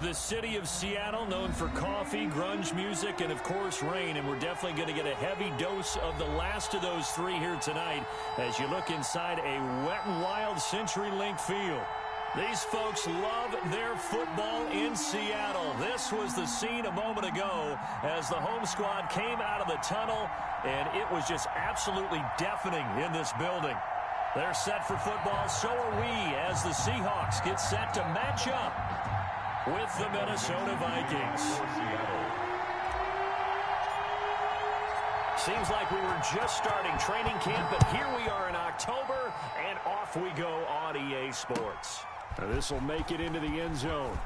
The city of Seattle, known for coffee, grunge music, and, of course, rain. And we're definitely going to get a heavy dose of the last of those three here tonight as you look inside a Wet n Wild CenturyLink field. These folks love their football in Seattle. This was the scene a moment ago as the home squad came out of the tunnel, and it was just absolutely deafening in this building. They're set for football, so are we, as the Seahawks get set to match up with the Minnesota Vikings. Seems like we were just starting training camp, but here we are in October, and off we go on EA Sports. Now this will make it into the end zone.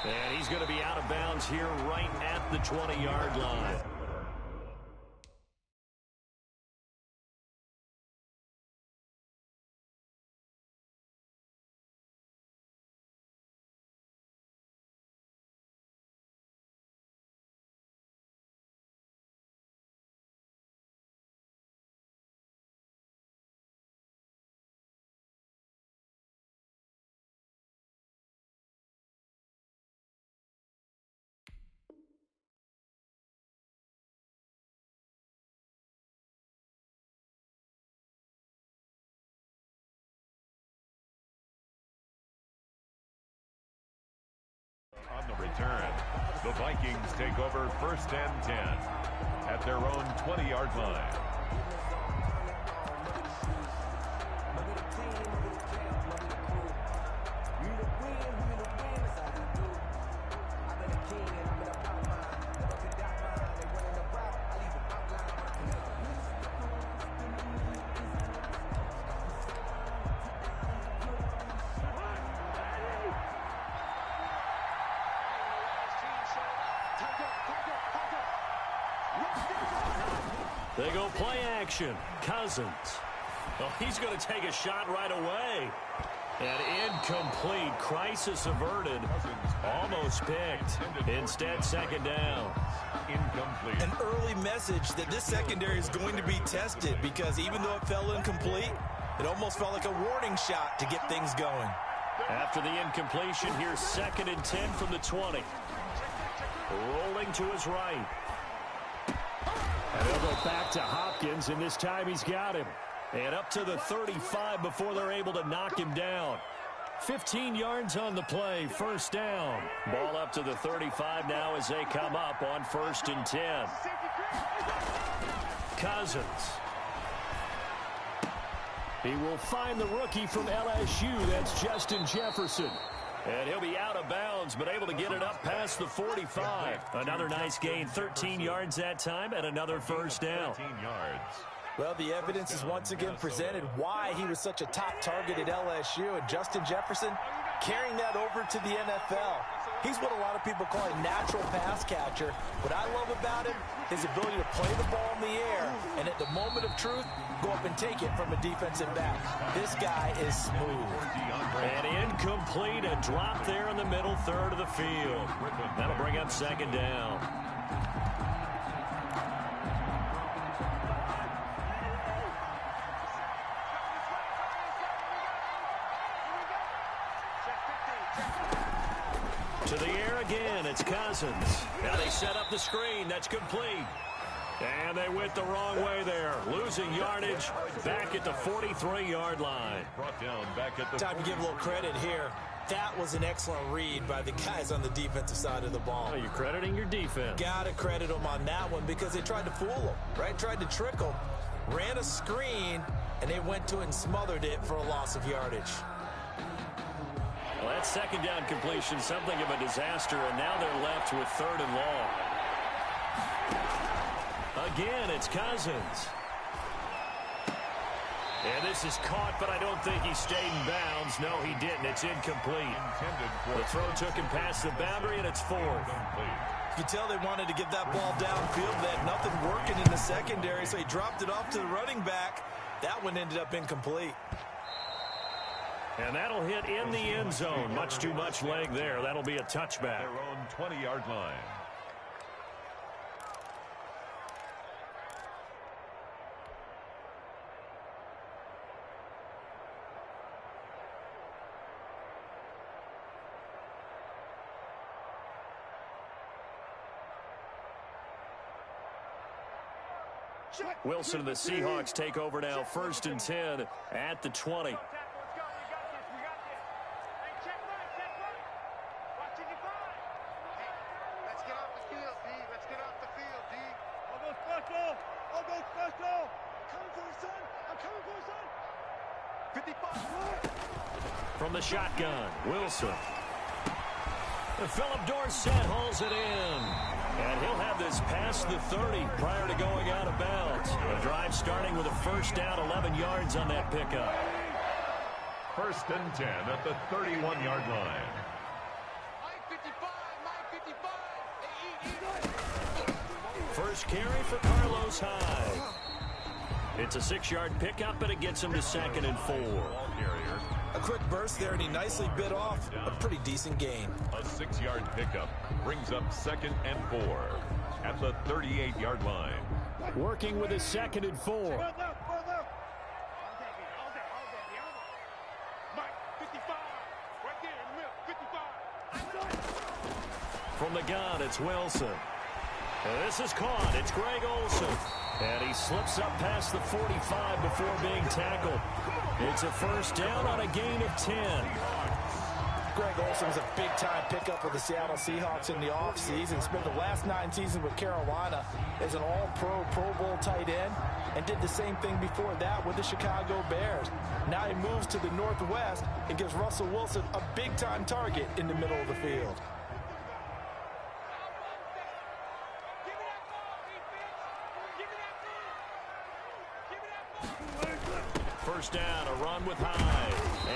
And he's going to be out of bounds here right at the 20-yard line. On the return, the Vikings take over 1st and 10 at their own 20-yard line. They go play action. Cousins. Oh, he's going to take a shot right away. And incomplete. Crisis averted. Almost picked. Instead, second down. Incomplete. An early message that this secondary is going to be tested because even though it fell incomplete, it almost felt like a warning shot to get things going. After the incompletion, here's 2nd and 10 from the 20. Rolling to his right. And they'll go back to Hopkins, and this time he's got him. And up to the 35 before they're able to knock him down. 15 yards on the play, 1st down. Ball up to the 35 now as they come up on 1st and 10. Cousins. He will find the rookie from LSU. That's Justin Jefferson. And he'll be out of bounds, but able to get it up past the 45. Another nice gain, 13 yards that time, and another 1st down. 13 yards. Well, the evidence is once again presented why he was such a top target at LSU. And Justin Jefferson carrying that over to the NFL. He's what a lot of people call a natural pass catcher. What I love about him, his ability to play the ball in the air, and at the moment of truth, go up and take it from a defensive back. This guy is smooth. And incomplete, a drop there in the middle third of the field. That'll bring up 2nd down. To the air again, it's Cousins. Now they set up the screen. That's complete. And they went the wrong way there. Losing yardage back at the 43-yard line. Brought down back at the Time to give a little credit here. That was an excellent read by the guys on the defensive side of the ball. Oh, you're crediting your defense. Got to credit them on that one because they tried to fool them, right? Tried to trick them. Ran a screen, and they went to it and smothered it for a loss of yardage. Well, that 2nd down completion, something of a disaster, and now they're left with 3rd and long. Again, it's Cousins. And this is caught, but I don't think he stayed in bounds. No, he didn't. It's incomplete. The throw took him past the boundary, and it's 4th. You can tell they wanted to get that ball downfield. They had nothing working in the secondary, so he dropped it off to the running back. That one ended up incomplete. And that'll hit in the end zone. Much too much leg there. That'll be a touchback. their own 20-yard line. Wilson and the Seahawks take over now, 1st and 10 at the 20. From the shotgun, Wilson. And Philip Dorsett hauls it in. And he'll have this past the 30 prior to going out of bounds. A drive starting with a 1st down, 11 yards on that pickup. 1st and 10 at the 31-yard line. First carry for Carlos Hyde. It's a 6-yard pickup, and it gets him to 2nd and 4. A quick burst there, and he nicely bit off a pretty decent gain. A 6-yard pickup brings up 2nd and 4 at the 38-yard line. Working with a 2nd and 4. From the gun, it's Wilson. And this is caught. It's Greg Olsen. And he slips up past the 45 before being tackled. It's a 1st down on a gain of 10. Greg Olsen was a big-time pickup for the Seattle Seahawks in the offseason. Spent the last 9 seasons with Carolina as an all-pro, Pro Bowl tight end, and did the same thing before that with the Chicago Bears. Now he moves to the Northwest and gives Russell Wilson a big-time target in the middle of the field. 1st down, a run with Hyde.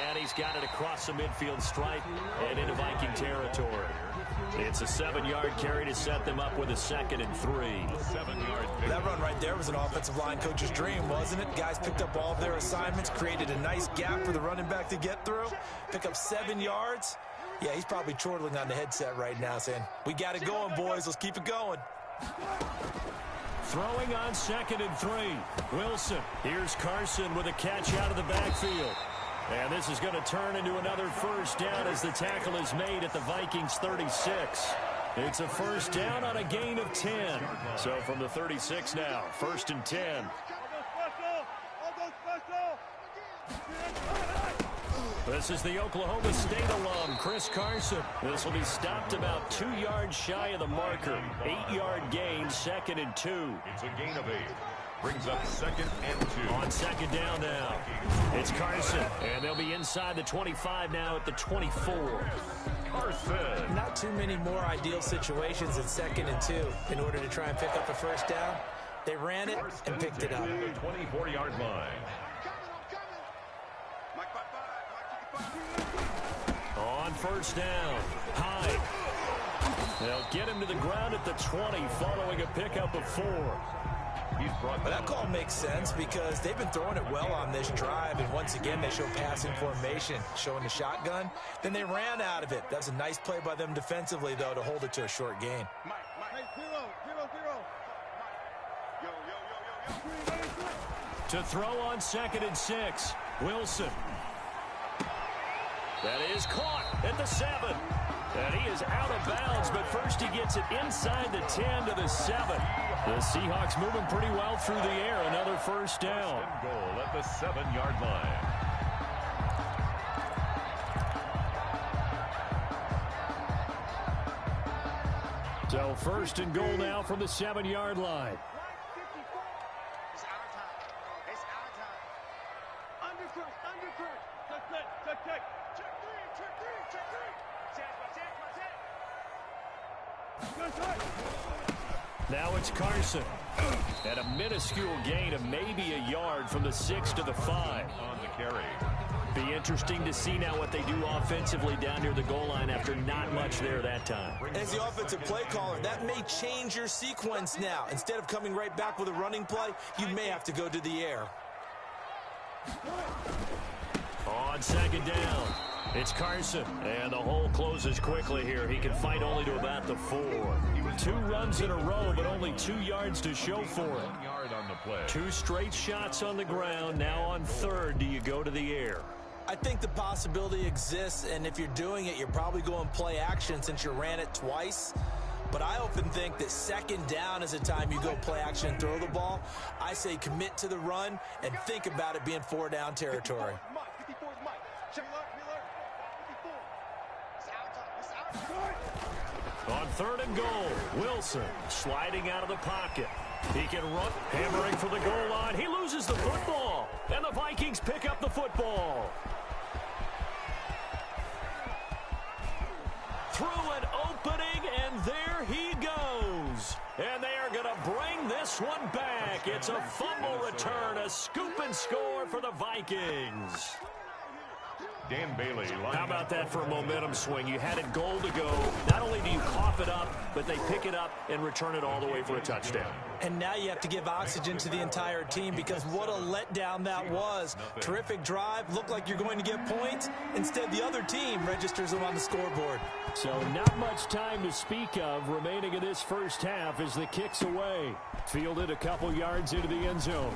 And he's got it across the midfield stripe and into Viking territory. It's a 7-yard carry to set them up with a 2nd and 3. 7-yard pick. That run right there was an offensive line coach's dream, wasn't it? Guys picked up all of their assignments, created a nice gap for the running back to get through, pick up 7 yards. Yeah, he's probably chortling on the headset right now saying, we got it going, boys. Let's keep it going. Throwing on 2nd and 3. Wilson. Here's Carson with a catch out of the backfield. And this is going to turn into another 1st down as the tackle is made at the Vikings 36. It's a 1st down on a gain of 10. So from the 36 now, 1st and 10. This is the Oklahoma State alum, Chris Carson. This will be stopped about 2 yards shy of the marker. 8-yard gain, 2nd and 2. It's a gain of 8. Brings up 2nd and 2. On 2nd down now, it's Carson. And they'll be inside the 25 now at the 24. Carson. Not too many more ideal situations in 2nd and 2 in order to try and pick up a 1st down. They ran it and picked it up. The 24-yard line. On 1st down, Hyde. They'll get him to the ground at the 20 following a pickup of 4. But that call makes sense because they've been throwing it well on this drive, and once again they show passing formation, showing the shotgun. Then they ran out of it. That was a nice play by them defensively, though, to hold it to a short gain. To throw on 2nd and 6, Wilson. That is caught at the 7. And he is out of bounds, but first he gets it inside the 10 to the 7. The Seahawks moving pretty well through the air. Another 1st down. First and goal at the 7-yard line. So 1st and goal now from the 7-yard line. Now it's Carson. And a minuscule gain of maybe a yard from the 6 to the 5. On the carry. Be interesting to see now what they do offensively down near the goal line after not much there that time. As the offensive play caller, that may change your sequence now. Instead of coming right back with a running play, you may have to go to the air. On 2nd down, it's Carson. And the hole closes quickly here. He can fight only to about the 4. 2 runs in a row, but only 2 yards to show for it. 1 yard on the play. 2 straight shots on the ground. Now on 3rd, do you go to the air? I think the possibility exists, and if you're doing it, you're probably going play action since you ran it twice. But I often think that second down is a time you go play action and throw the ball. I say commit to the run and think about it being 4-down territory. On 3rd and goal, Wilson sliding out of the pocket. He can run, hammering for the goal line. He loses the football, and the Vikings pick up the football. Through an opening, and there he goes. And they are going to bring this one back. It's a fumble return, a scoop and score for the Vikings. Dan Bailey. How about that for a momentum swing? You had it goal to go. Not only do you cough it up, but they pick it up and return it all the way for a touchdown. And now you have to give oxygen to the entire team because what a letdown that was. Terrific drive. Looked like you're going to get points. Instead, the other team registers them on the scoreboard. So not much time to speak of remaining in this first half as the kick's away. Fielded a couple yards into the end zone.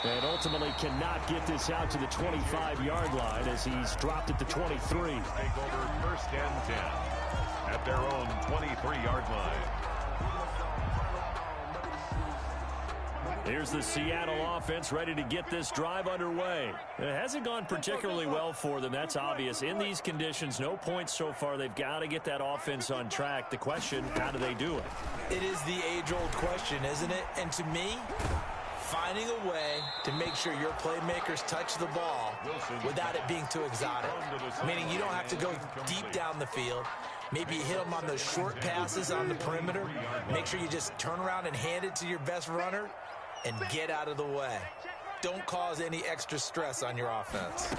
And ultimately cannot get this out to the 25-yard line as he's dropped at the 23. Take over 1st and 10 at their own 23-yard line. Here's the Seattle offense ready to get this drive underway. It hasn't gone particularly well for them. That's obvious. In these conditions, no points so far. They've got to get that offense on track. The question, how do they do it? It is the age-old question, isn't it? And to me, finding a way to make sure your playmakers touch the ball without it being too exotic. Meaning you don't have to go deep down the field. Maybe you hit them on those short passes on the perimeter. Make sure you just turn around and hand it to your best runner and get out of the way. Don't cause any extra stress on your offense.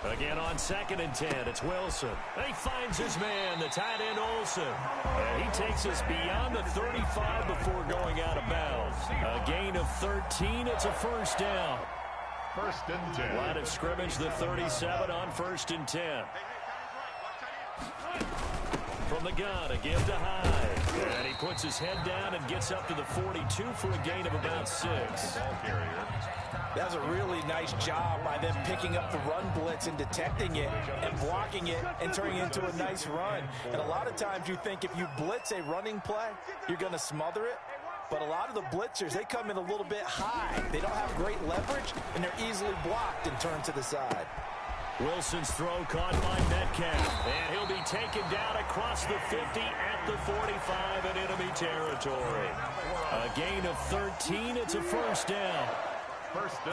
Again on 2nd and 10, it's Wilson. He finds his man, the tight end Olsen. And he takes us beyond the 35 before going out of bounds. A gain of 13, it's a 1st down. 1st and 10. Line of scrimmage, the 37 on 1st and 10. From the gun, a give to Hyde. And he puts his head down and gets up to the 42 for a gain of about 6. Ball carrier. That was a really nice job by them picking up the run blitz and detecting it and blocking it and turning it into a nice run. And a lot of times you think if you blitz a running play, you're going to smother it. But a lot of the blitzers, they come in a little bit high. They don't have great leverage, and they're easily blocked and turned to the side. Wilson's throw caught by Metcalf. And he'll be taken down across the 50 at the 45 in enemy territory. A gain of 13, it's a 1st down.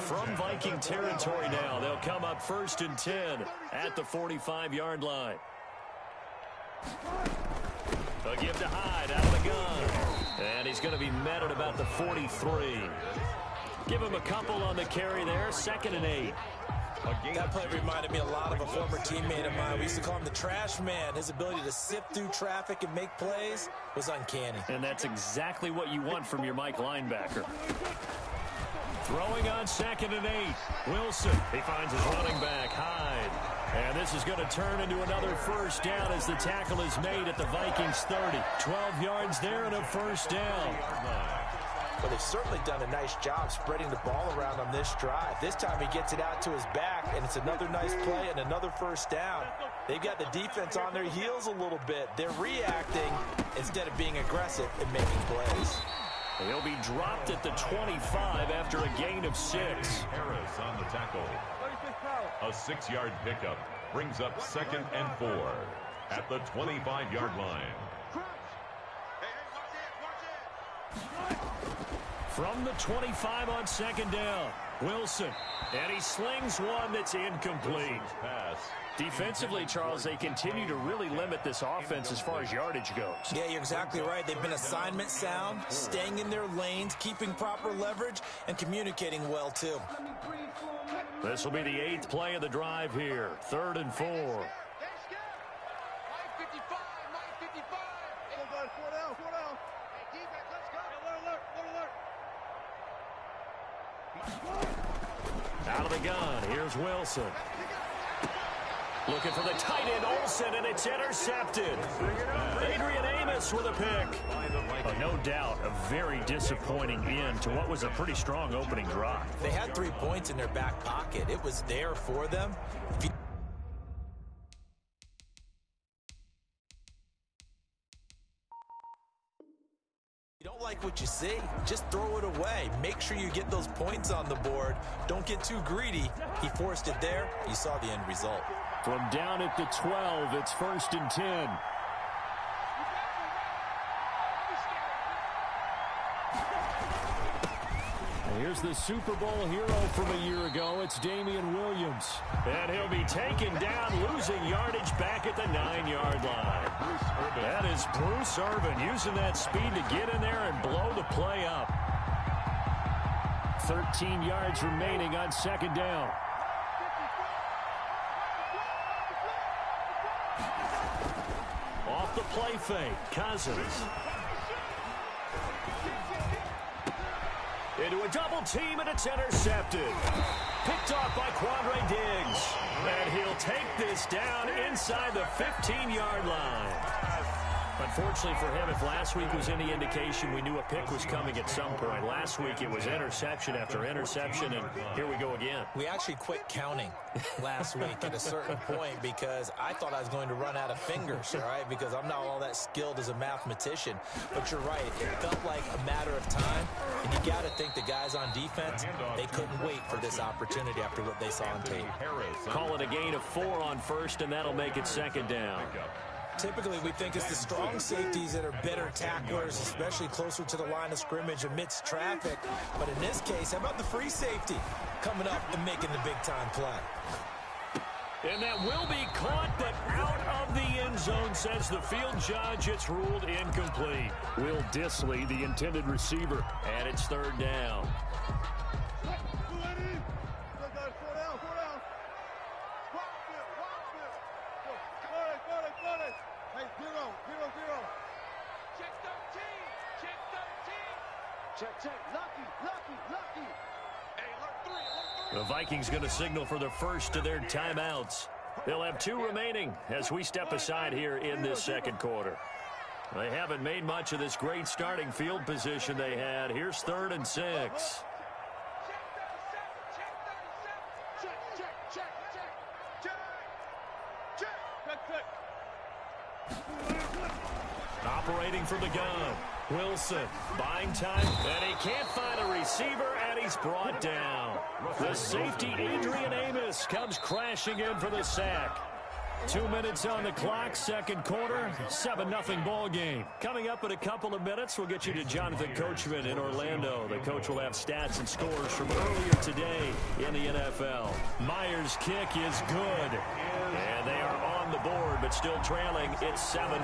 From Viking territory now, they'll come up 1st and 10 at the 45-yard line. A give to Hyde out of the gun. And he's going to be met at about the 43. Give him a couple on the carry there, 2nd and 8. That play reminded me a lot of a former teammate of mine. We used to call him the trash man. His ability to sift through traffic and make plays was uncanny. And that's exactly what you want from your Mike linebacker. Throwing on 2nd and 8. Wilson, he finds his running back, Hyde. And this is going to turn into another 1st down as the tackle is made at the Vikings 30. 12 yards there and a 1st down. Well, they've certainly done a nice job spreading the ball around on this drive. This time he gets it out to his back, and it's another nice play and another 1st down. They've got the defense on their heels a little bit. They're reacting instead of being aggressive and making plays. He'll be dropped at the 25 after a gain of 6. Harris on the tackle. A 6-yard pickup brings up 2nd and 4 at the 25-yard line. From the 25 on 2nd down, Wilson. And he slings one that's incomplete. Pass. Defensively, Charles, they continue to really limit this offense as far as yardage goes. Yeah, you're exactly right. They've been assignment sound, staying in their lanes, keeping proper leverage, and communicating well, too. This will be the 8th play of the drive here. 3rd and 4. Out of the gun, here's Wilson. Looking for the tight end, Olsen, and it's intercepted. Adrian Amos with a pick. Oh, no doubt, a very disappointing end to what was a pretty strong opening drive. They had 3 points in their back pocket. It was there for them. like what you see, just throw it away. Make sure you get those points on the board. Don't get too greedy. He forced it there. You saw the end result. From down at the 12, it's 1st and 10. Here's the Super Bowl hero from a year ago. It's Damian Williams. And he'll be taken down, losing yardage back at the 9-yard line. That is Bruce Irvin using that speed to get in there and blow the play up. 13 yards remaining on 2nd down. Off the play fake, Cousins. Into a double team, and it's intercepted. Picked off by Quandre Diggs. And he'll take this down inside the 15-yard line. Unfortunately for him, if last week was any indication, we knew a pick was coming at some point. Last week it was interception after interception, and here we go again. We actually quit counting last week at a certain point because I thought I was going to run out of fingers, all right, because I'm not all that skilled as a mathematician. But you're right, it felt like a matter of time, and you got to think the guys on defense, they couldn't wait for this opportunity after what they saw on tape. Call it a gain of 4 on 1st, and that'll make it 2nd down. Typically, we think it's the strong safeties that are better tacklers, especially closer to the line of scrimmage amidst traffic. But in this case, how about the free safety coming up and making the big-time play? And that will be caught, but out of the end zone, says the field judge. It's ruled incomplete. Will Dissly, the intended receiver. And it's 3rd down. The Vikings going to signal for the first of their timeouts. They'll have 2 remaining as we step aside here in this 2nd quarter. They haven't made much of this great starting field position they had. Here's 3rd and 6. Operating from the gun. Wilson buying time, and he can't find a receiver, and he's brought down. The safety, Adrian Amos, comes crashing in for the sack. 2 minutes on the clock, 2nd quarter, 7-0 ball game. Coming up in a couple of minutes, we'll get you to Jonathan Coachman in Orlando. The coach will have stats and scores from earlier today in the NFL. Myers' kick is good, and they are on the board, but still trailing. It's 7-3.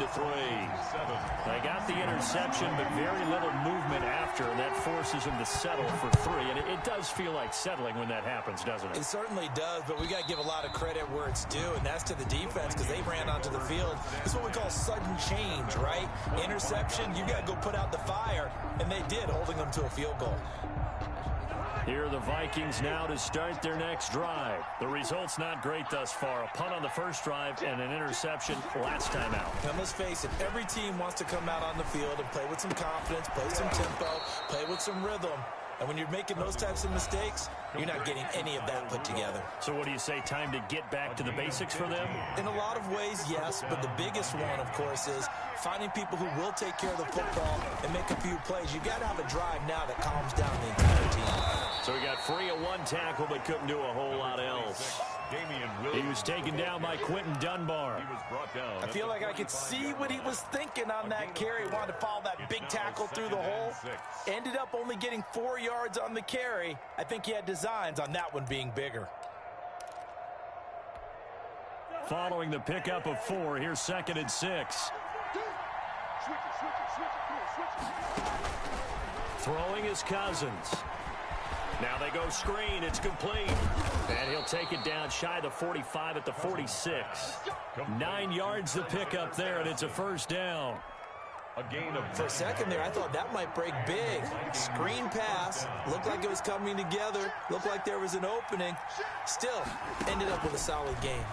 They got the interception, but very little movement after, and that forces them to settle for 3. And it does feel like settling when that happens, doesn't it? It certainly does, but we got to give a lot of credit where it's due, and that's to the defense because they ran onto the field. This is what we call sudden change, right? Interception, you got to go put out the fire, and they did, holding them to a field goal. Here are the Vikings now to start their next drive. The result's not great thus far. A punt on the first drive and an interception last time out. And let's face it, every team wants to come out on the field and play with some confidence, play some tempo, play with some rhythm. And when you're making those types of mistakes, you're not getting any of that put together. So what do you say, time to get back to the basics for them? In a lot of ways, yes, but the biggest one, of course, is finding people who will take care of the football and make a few plays. You got to have a drive now that calms down the entire team. So he got free of 1 tackle, but couldn't do a whole lot else. He was taken down by Quentin Dunbar. I feel like I could see what he was thinking on that carry. Wanted to follow that big tackle through the hole. Ended up only getting 4 yards on the carry. I think he had designs on that one being bigger. Following the pickup of 4, here's 2nd and 6. Throwing is Cousins. Now they go screen. It's complete. And he'll take it down shy of the 45 at the 46. 9 yards to pick up there, and it's a 1st down. For a second there, I thought that might break big. Screen pass. Looked like it was coming together. Looked like there was an opening. Still, ended up with a solid game.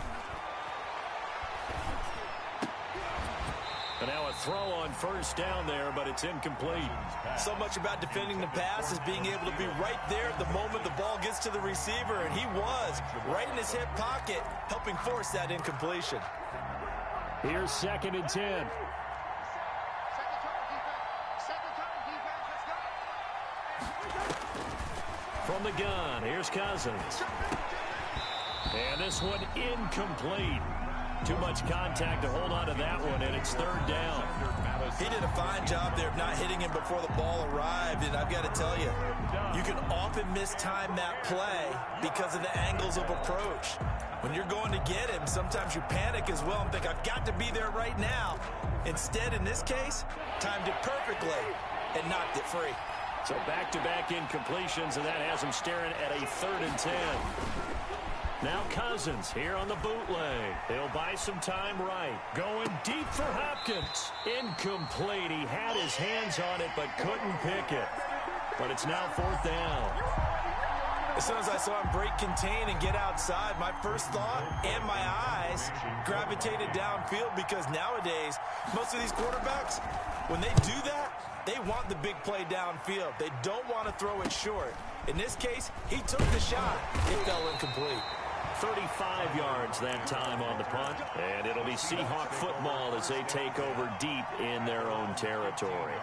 And now a throw on 1st down there, but it's incomplete. So much about defending the pass is being able to be right there at the moment the ball gets to the receiver, and he was right in his hip pocket, helping force that incompletion. Here's 2nd and 10. From the gun, here's Cousins. And this one incomplete. Too much contact to hold on to that one, and it's third down. He did a fine job there of not hitting him before the ball arrived, and I've got to tell you, you can often mistime that play because of the angles of approach. When you're going to get him, sometimes you panic as well and think, I've got to be there right now. Instead, in this case, timed it perfectly and knocked it free. So back-to-back incompletions, and that has him staring at a 3rd and 10. Now Cousins here on the bootleg. He'll buy some time right. Going deep for Hopkins. Incomplete. He had his hands on it but couldn't pick it. But it's now 4th down. As soon as I saw him break contain and get outside, my first thought and my eyes gravitated downfield, because nowadays, most of these quarterbacks, when they do that, they want the big play downfield. They don't want to throw it short. In this case, he took the shot. It fell incomplete. 35 yards that time on the punt. And it'll be Seahawk football as they take over deep in their own territory.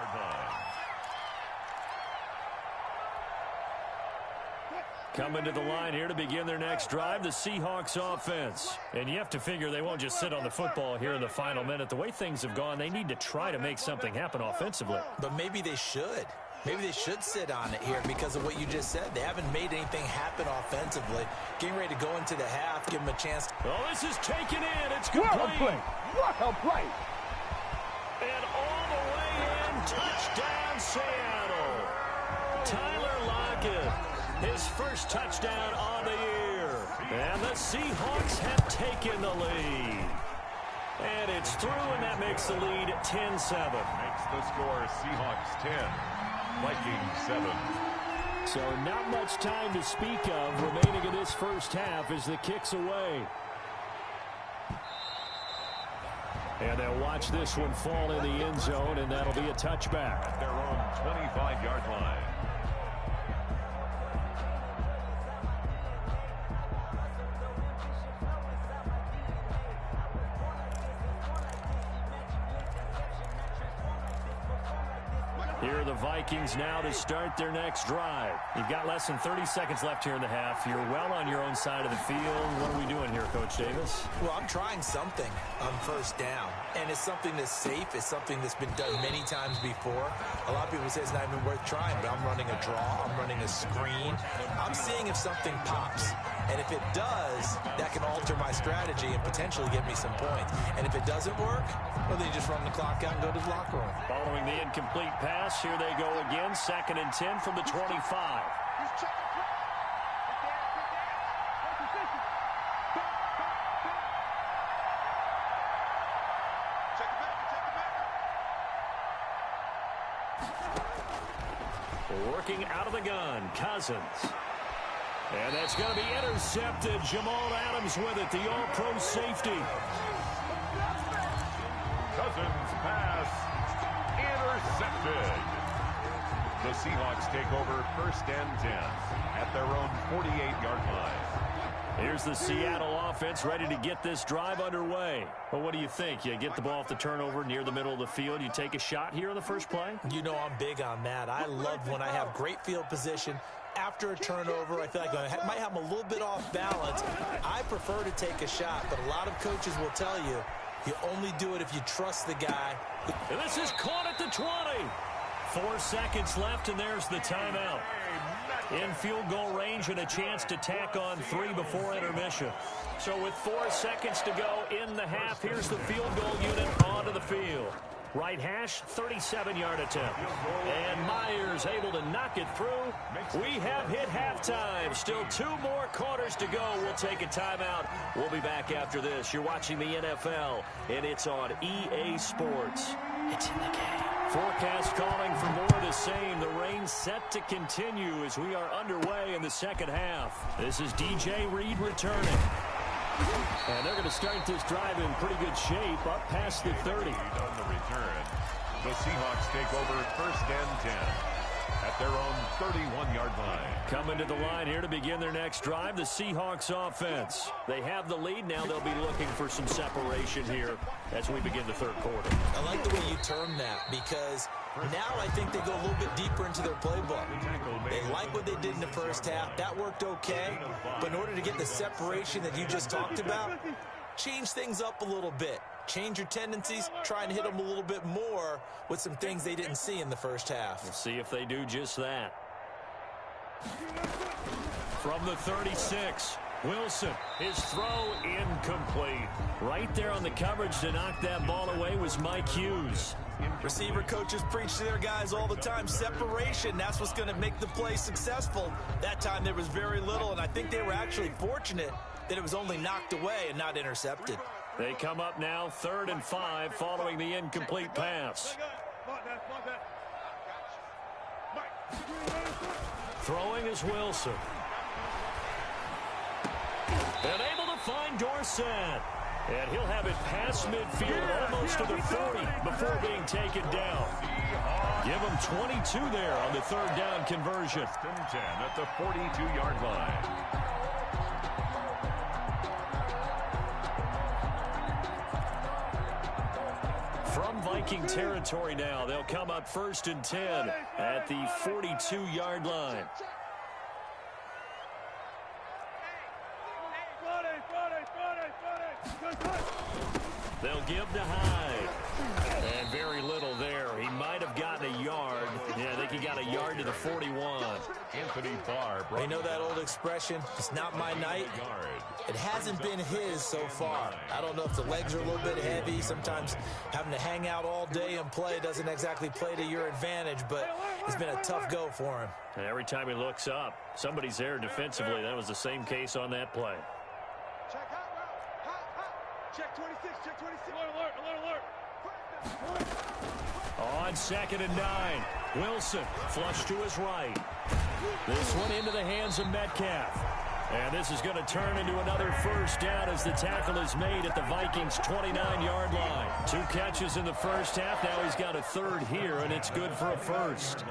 Coming to the line here to begin their next drive, the Seahawks offense. And you have to figure they won't just sit on the football here in the final minute. The way things have gone, they need to try to make something happen offensively. But maybe they should. Maybe they should sit on it here because of what you just said. They haven't made anything happen offensively. Getting ready to go into the half, give them a chance. Oh, this is taken in. It's complete. What a play. What a play. And all the way in, touchdown Seattle. Tyler Lockett. His first touchdown on the year. And the Seahawks have taken the lead. And it's through, and that makes the lead 10-7. Makes the score Seahawks 10, Vikings 7. So not much time to speak of remaining in this first half as the kick's away. And they'll watch this one fall in the end zone, and that'll be a touchback. At their own 25-yard line. Here are the Vikings now to start their next drive. You've got less than 30 seconds left here in the half. You're well on your own side of the field. What are we doing here, Coach Davis? Well, I'm trying something on first down, and it's something that's safe. It's something that's been done many times before. A lot of people say it's not even worth trying, but I'm running a draw. I'm running a screen. I'm seeing if something pops, and if it does, that can alter my strategy and potentially get me some points. And if it doesn't work, well, then you just run the clock out and go to the locker room. Following the incomplete pass, here they go again. 2nd and 10 from the 25. Working out of the gun, Cousins. And that's going to be intercepted. Jamal Adams with it, the all-pro safety. Cousins pass intercepted. The Seahawks take over 1st and 10 at their own 48-yard line. Here's the Seattle offense ready to get this drive underway. Well, what do you think? You get the ball off the turnover near the middle of the field. You take a shot here on the first play? You know I'm big on that. I love when I have great field position. After a turnover, I feel like I might have them a little bit off balance. I prefer to take a shot, but a lot of coaches will tell you, you only do it if you trust the guy. And this is caught at the 20. 4 seconds left, and there's the timeout. In field goal range and a chance to tack on 3 before intermission. So with 4 seconds to go in the half, here's the field goal unit onto the field. Right hash, 37-yard attempt. And Myers able to knock it through. We have hit halftime. Still 2 more quarters to go. We'll take a timeout. We'll be back after this. You're watching the NFL, and it's on EA Sports. It's in the game. Forecast calling for more of the same. The rain set to continue as we are underway in the second half. This is DJ Reed returning. And they're going to start this drive in pretty good shape, up past the 30. On the return, the Seahawks take over 1st and 10 at their own 31-yard line. Coming to the line here to begin their next drive, the Seahawks offense. They have the lead. Now they'll be looking for some separation here as we begin the third quarter. I like the way you term that because now I think they go a little bit deeper into their playbook. like what they did in the first half. That worked okay. But in order to get the separation that you just talked about, change things up a little bit. Change your tendencies, try and hit them a little bit more with some things they didn't see in the first half. We'll see if they do just that. From the 36, Wilson, his throw incomplete. Right there on the coverage to knock that ball away was Mike Hughes. Receiver coaches preach to their guys all the time. Separation, that's what's going to make the play successful. That time there was very little, and I think they were actually fortunate that it was only knocked away and not intercepted. They come up now 3rd and 5 following the incomplete pass. Throwing is Wilson. And able to find Dorsett. And he'll have it past midfield almost to the 40 before being taken down. Give him 22 there on the 3rd down conversion. 10 at the 42-yard line. From Viking territory now, they'll come up 1st and 10 at the 42-yard line. They'll give to Hyde. And very little there. He might have gotten a yard. Yeah, I think he got a yard to the 41. Anthony Barr. You know that old expression, it's not my night? It hasn't been his so far. I don't know if the legs are a little bit heavy. Sometimes having to hang out all day and play doesn't exactly play to your advantage, but it's been a tough go for him. And every time he looks up, somebody's there defensively. That was the same case on that play. Check 26, check 26. Alert. On 2nd and 9, Wilson flush to his right. This one into the hands of Metcalf. And this is going to turn into another 1st down as the tackle is made at the Vikings' 29-yard line. 2 catches in the first half. Now he's got a 3rd here, and it's good for a 1st.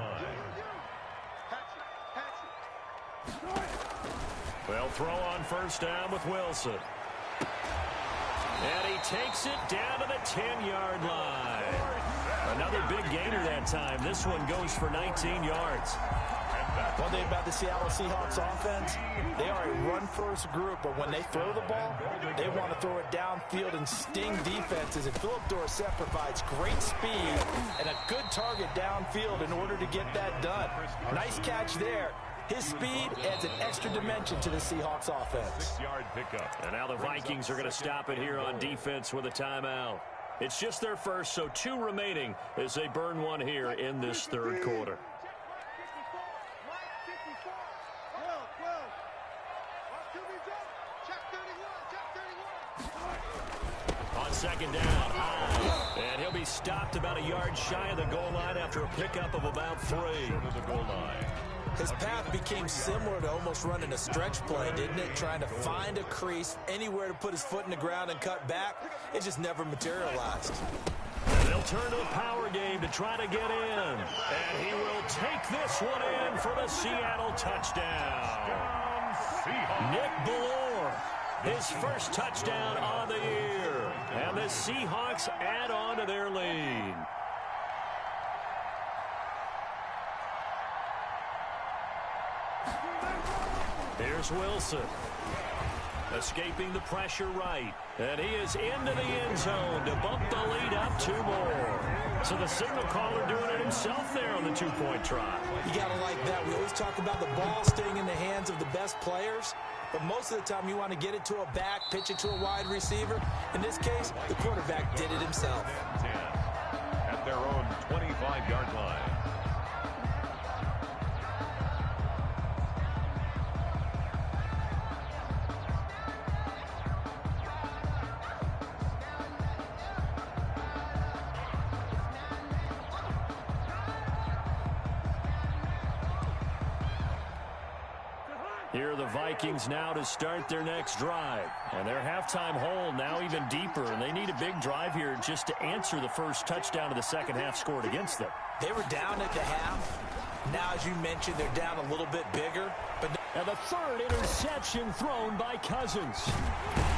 They'll throw on 1st down with Wilson. And he takes it down to the 10-yard line. Another big gainer that time. This one goes for 19 yards. One thing about the Seattle Seahawks offense, they are a run-first group, but when they throw the ball, they want to throw it downfield and sting defenses. And Philip Dorsett provides great speed and a good target downfield in order to get that done. Nice catch there. His speed adds an extra dimension to the Seahawks offense. 6-yard pickup. And now the Vikings are going to stop it here on defense with a timeout. It's just their first, so 2 remaining as they burn one here in this 3rd quarter. On 2nd down, and he'll be stopped about a yard shy of the goal line after a pickup of about 3. To the goal line. His path became similar to almost running a stretch play, didn't it? Trying to find a crease, anywhere to put his foot in the ground and cut back. It just never materialized. And they'll turn to the power game to try to get in. And he will take this one in for the Seattle touchdown. Nick Ballore, his first touchdown on the year. And the Seahawks add on to their lead. Here's Wilson. Escaping the pressure right. And he is into the end zone to bump the lead up 2 more. So the signal caller doing it himself there on the 2-point try. You got to like that. We always talk about the ball staying in the hands of the best players. But most of the time you want to get it to a back, pitch it to a wide receiver. In this case, the quarterback did it himself. 10 at their own 25-yard line. Here are the Vikings now to start their next drive. And their halftime hole now even deeper. And they need a big drive here just to answer the first touchdown of the second half scored against them. They were down at the half. Now, as you mentioned, they're down a little bit bigger. And the 3rd interception thrown by Cousins.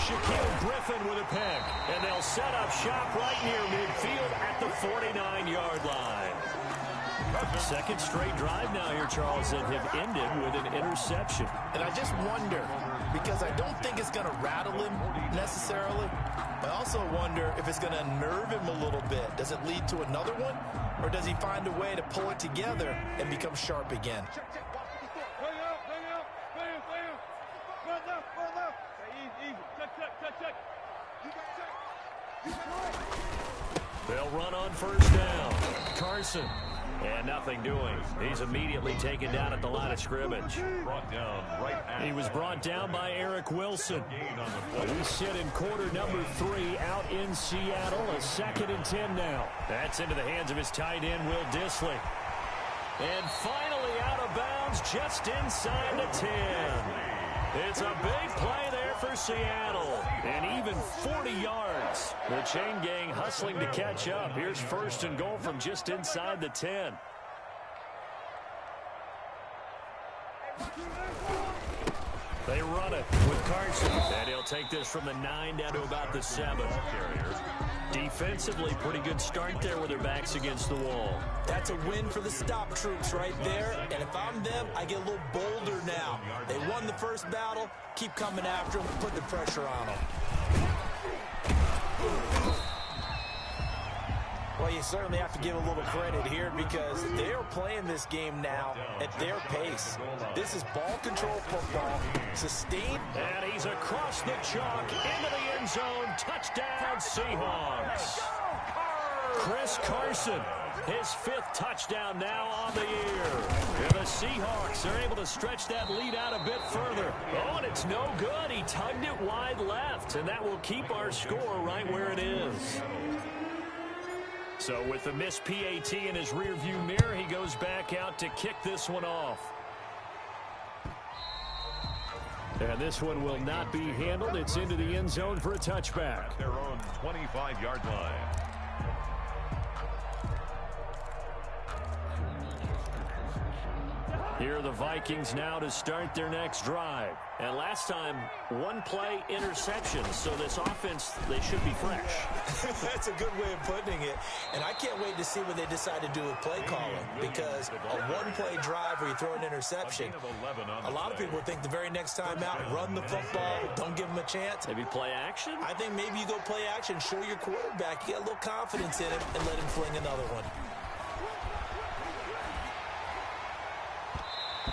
Shaquille Griffin with a pick. And they'll set up shop right near midfield at the 49-yard line. Second straight drive now here, Charles, that have ended with an interception. And I just wonder, because I don't think it's going to rattle him necessarily. I also wonder if it's going to unnerve him a little bit. Does it lead to another one? Or does he find a way to pull it together and become sharp again? They'll run on first down. Carson. And nothing doing. He's immediately taken down at the line of scrimmage. He was brought down by Eric Wilson. We sit in quarter number 3 out in Seattle. A 2nd and 10 now. That's into the hands of his tight end, Will Dissly. And finally out of bounds just inside the 10. It's a big play there for Seattle. And even 40 yards. The chain gang hustling to catch up. Here's 1st and goal from just inside the 10. They run it with Carson. And he'll take this from the 9 down to about the 7. Defensively, pretty good start there with their backs against the wall. That's a win for the stop troops right there. And if I'm them, I get a little bolder now. They won the first battle. Keep coming after them. Put the pressure on them. Well, you certainly have to give a little credit here because they are playing this game now at their pace. This is ball control football, sustained. And he's across the chalk into the end zone. Touchdown, Seahawks. Chris Carson, his 5th touchdown now on the year. And the Seahawks are able to stretch that lead out a bit further. Oh, and it's no good. He tugged it wide left, and that will keep our score right where it is. So with the missed PAT in his rearview mirror, he goes back out to kick this one off. And this one will not be handled. It's into the end zone for a touchback. Their own 25-yard line. Here are the Vikings now to start their next drive. And last time, 1-play interception. So this offense, they should be fresh. That's a good way of putting it. And I can't wait to see what they decide to do with play calling. Because a 1-play drive where you throw an interception, a lot of people would think the very next time out, run the football, don't give them a chance. Maybe play action? I think maybe you go play action, show your quarterback, you get a little confidence in him, and let him fling another one.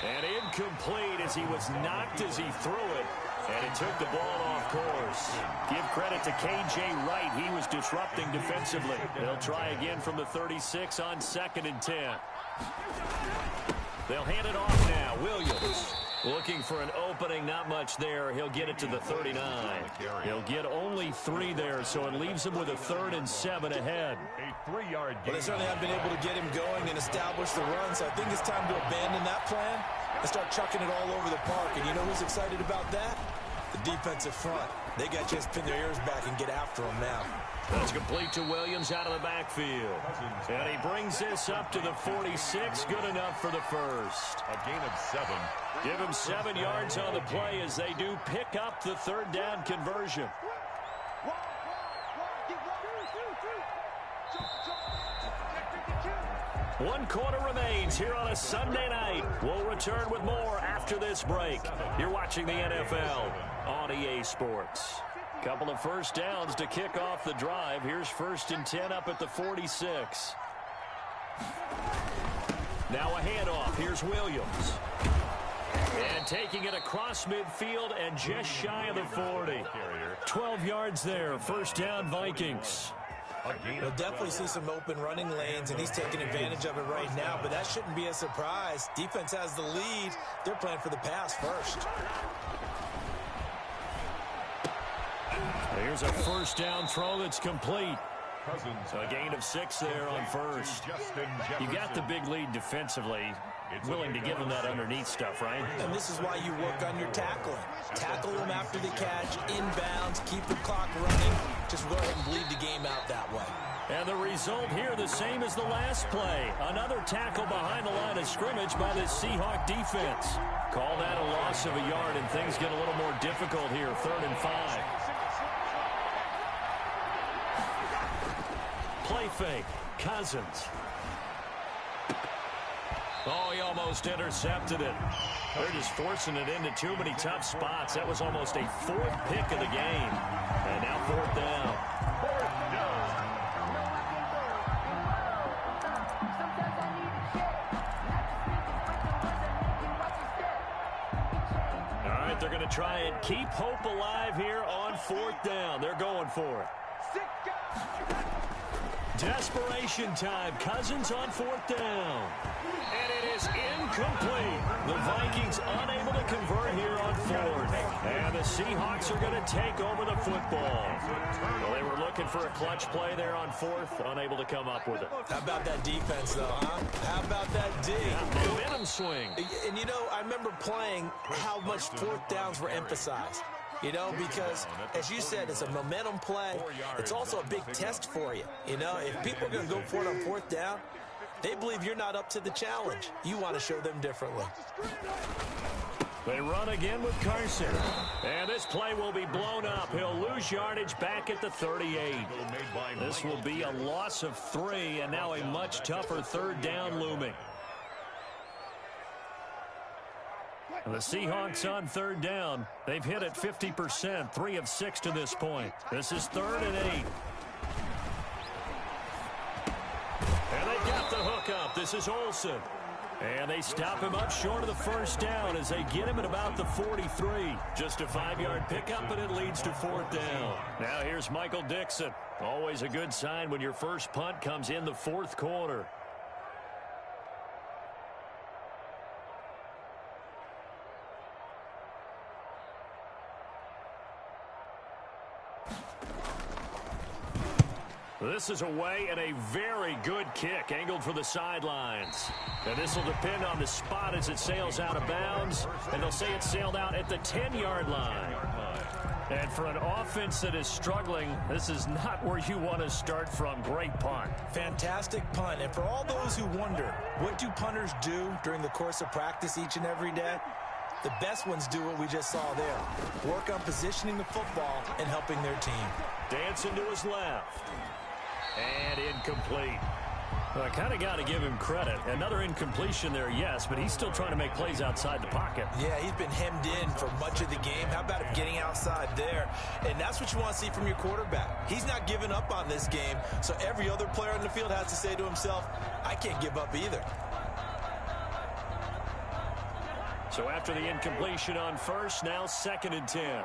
And incomplete as he was knocked as he threw it. And it took the ball off course. Give credit to K.J. Wright. He was disrupting defensively. They'll try again from the 36 on 2nd and 10. They'll hand it off now. Williams looking for an opening. Not much there. He'll get it to the 39. He'll get only 3 there, so it leaves him with a 3rd and 7 ahead. A 3-yard gain. Well, they certainly have been able to get him going and establish the run, so I think it's time to abandon that plan and start chucking it all over the park. And you know who's excited about that? The defensive front. They got to just pin their ears back and get after him now. That's complete to Williams out of the backfield. And he brings this up to the 46. Good enough for the 1st. A gain of 7. Give him 7 yards on the play as they do pick up the 3rd down conversion. One quarter remains here on a Sunday night. We'll return with more after this break. You're watching the NFL on EA Sports. Couple of first downs to kick off the drive. Here's 1st and 10 up at the 46. Now a handoff. Here's Williams. And taking it across midfield and just shy of the 40. 12 yards there. 1st down, Vikings. We'll definitely see some open running lanes, and he's taking advantage of it right now, but that shouldn't be a surprise. Defense has the lead. They're playing for the pass first. Here's a 1st down throw that's complete. So a gain of 6 there on 1st. You got the big lead defensively. Willing to give them that underneath stuff, right? And this is why you work on your tackling. Tackle them after the catch, inbounds, keep the clock running. Just go ahead and bleed the game out that way. And the result here the same as the last play. Another tackle behind the line of scrimmage by the Seahawk defense. Call that a loss of a yard, and things get a little more difficult here. 3rd and 5. Play fake. Cousins. Oh, he almost intercepted it. They're just forcing it into too many tough spots. That was almost a 4th pick of the game. And now 4th down. All right, they're going to try and keep hope alive here on 4th down. They're going for it. Desperation time. Cousins on 4th down. And it is incomplete. The Vikings unable to convert here on 4th. And the Seahawks are going to take over the football. Well, they were looking for a clutch play there on 4th. Unable to come up with it. How about that defense, though, huh? How about that D? Yeah, momentum swing. And, you know, I remember playing how much 4th downs were emphasized. You know, because, as you said, it's a momentum play. It's also a big test for you. You know, if people are going to go for it on 4th down, they believe you're not up to the challenge. You want to show them differently. They run again with Carson. And this play will be blown up. He'll lose yardage back at the 38. This will be a loss of 3, and now a much tougher 3rd down looming. The Seahawks on 3rd down. They've hit it 50%, 3 of 6 to this point. This is 3rd and 8. And they've got the hook up. This is Olsen. And they stop him up short of the 1st down as they get him at about the 43. Just a 5-yard pickup, and it leads to 4th down. Now here's Michael Dixon. Always a good sign when your first punt comes in the 4th quarter. This is away and a very good kick angled for the sidelines. And this will depend on the spot as it sails out of bounds. And they'll say it sailed out at the 10-yard line. And for an offense that is struggling, this is not where you want to start from. Great punt. Fantastic punt. And for all those who wonder, what do punters do during the course of practice each and every day? The best ones do what we just saw there. Work on positioning the football and helping their team. Dancing to his left. And incomplete. Well, I kind of got to give him credit. Another incompletion there, yes, but he's still trying to make plays outside the pocket. Yeah, he's been hemmed in for much of the game. How about him getting outside there? And that's what you want to see from your quarterback. He's not giving up on this game, so every other player on the field has to say to himself, I can't give up either. So after the incompletion on 1st, now 2nd and 10.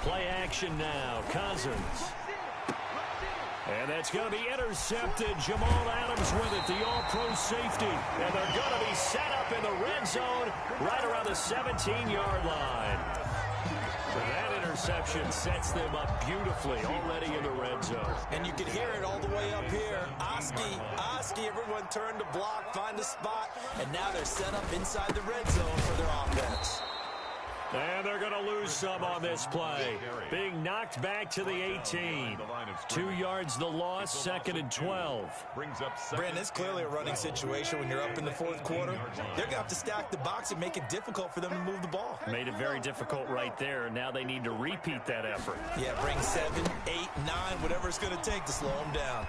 Play action now. Cousins. And that's going to be intercepted. Jamal Adams with it, the all-pro safety. And they're going to be set up in the red zone right around the 17-yard line. So that interception sets them up beautifully already in the red zone. And you can hear it all the way up here. Oski, everyone turned to block, find a spot, and now they're set up inside the red zone for their offense. And they're going to lose some on this play. Being knocked back to the 18. 2 yards the loss, 2nd and 12. Brandon, it's clearly a running situation when you're up in the 4th quarter. They're going to have to stack the box and make it difficult for them to move the ball. Made it very difficult right there, and now they need to repeat that effort. Yeah, bring 7, 8, 9, whatever it's going to take to slow them down.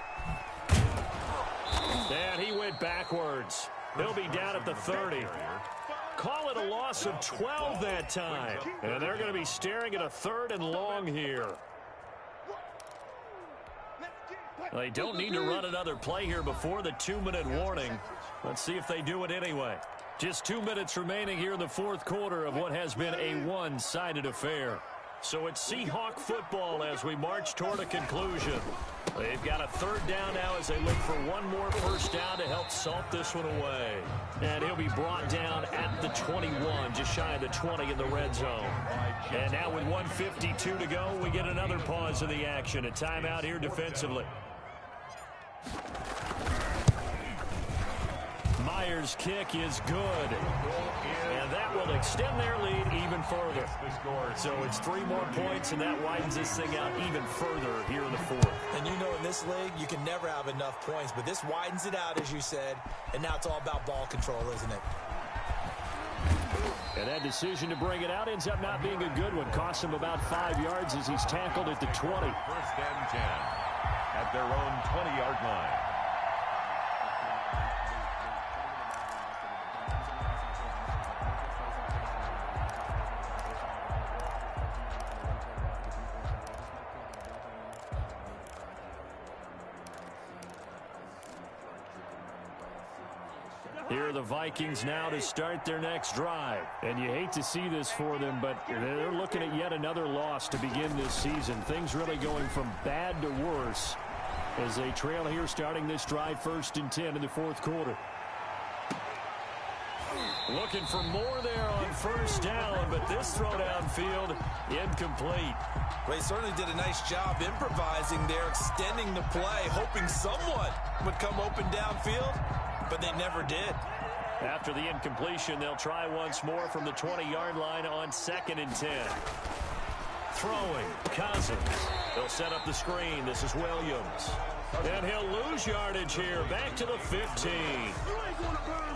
And he went backwards. He'll be down at the 30. Call it a loss of 12 that time. And they're going to be staring at a 3rd and long here. They don't need to run another play here before the 2-minute warning. Let's see if they do it anyway. Just 2 minutes remaining here in the 4th quarter of what has been a one-sided affair. So it's Seahawk football as we march toward a conclusion. They've got a 3rd down now as they look for one more 1st down to help salt this one away. And he'll be brought down at the 21, just shy of the 20 in the red zone. And now with 1:52 to go, we get another pause of the action. A timeout here defensively. Myers' kick is good. And that will extend their lead even further. So it's 3 more points, and that widens this thing out even further here in the 4th. And you know in this league, you can never have enough points, but this widens it out, as you said, and now it's all about ball control, isn't it? And that decision to bring it out ends up not being a good one. Costs him about 5 yards as he's tackled at the 20. 1st and 10 at their own 20-yard line. Here are the Vikings now to start their next drive. And you hate to see this for them, but they're looking at yet another loss to begin this season. Things really going from bad to worse as they trail here starting this drive 1st and 10 in the 4th quarter. Looking for more there on 1st down, but this throw downfield incomplete. Well, he certainly did a nice job improvising there, extending the play, hoping someone would come open downfield, but they never did. After the incompletion, they'll try once more from the 20-yard line on 2nd and 10. Throwing, Cousins. They'll set up the screen. This is Williams. And he'll lose yardage here, back to the 15.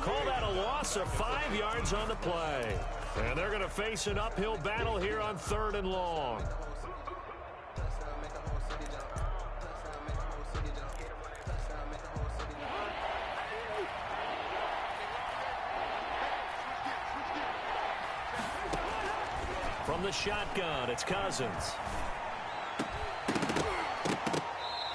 Call that a loss of 5 yards on the play. And they're going to face an uphill battle here on 3rd and long. From the shotgun, it's Cousins.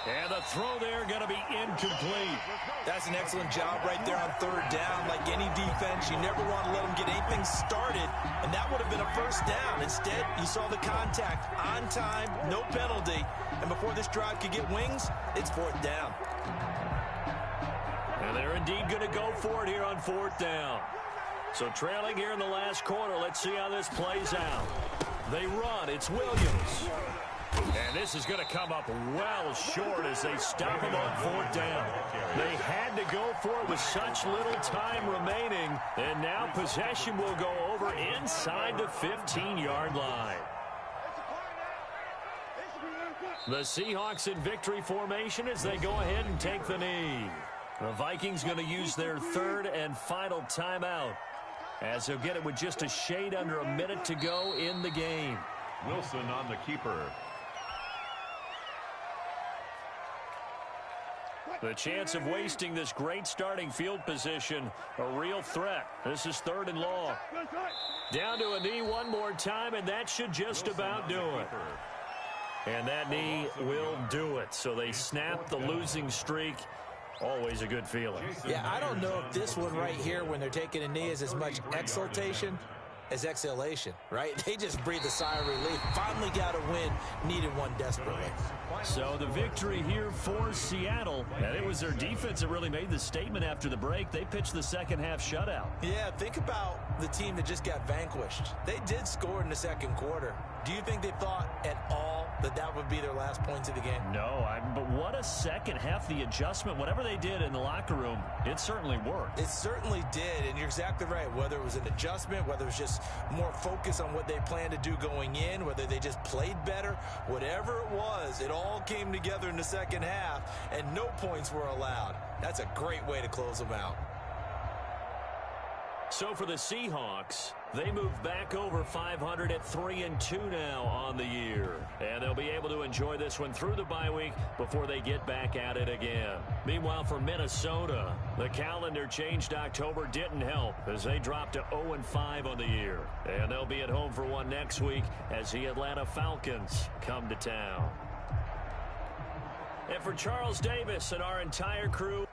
And the throw there going to be incomplete. That's an excellent job right there on 3rd down. Like any defense, you never want to let them get anything started, and that would have been a 1st down. Instead, you saw the contact on time, no penalty, and before this drive could get wings, it's 4th down. And they're indeed going to go for it here on 4th down. So trailing here in the last quarter, let's see how this plays out. They run, it's Williams. And this is going to come up well short as they stop him on 4th down. They had to go for it with such little time remaining, and now possession will go over inside the 15-yard line. The Seahawks in victory formation as they go ahead and take the knee. The Vikings going to use their 3rd and final timeout, as they'll get it with just a shade under a minute to go in the game. Wilson on the keeper. The chance of wasting this great starting field position, a real threat. This is 3rd and long. Down to a knee one more time, and that should just about do it. And that knee will do it. So they snap the losing streak. Always a good feeling. Yeah, I don't know if this one right here, when they're taking a knee, is as much exultation as exhalation, right? They just breathe a sigh of relief. Finally got a win, needed one desperately. So the victory here for Seattle, and it was their defense that really made the statement after the break. They pitched the second half shutout. Yeah, think about the team that just got vanquished. They did score in the 2nd quarter. Do you think they thought at all that that would be their last points of the game? No, but what a second half. The adjustment, whatever they did in the locker room, it certainly worked. It certainly did, and you're exactly right. Whether it was an adjustment, whether it was just more focus on what they planned to do going in, whether they just played better, whatever it was, it all came together in the 2nd half, and no points were allowed. That's a great way to close them out. So for the Seahawks, they move back over 500 at 3-2 now on the year. And they'll be able to enjoy this one through the bye week before they get back at it again. Meanwhile, for Minnesota, the calendar changed. October didn't help as they dropped to 0-5 on the year. And they'll be at home for one next week as the Atlanta Falcons come to town. And for Charles Davis and our entire crew,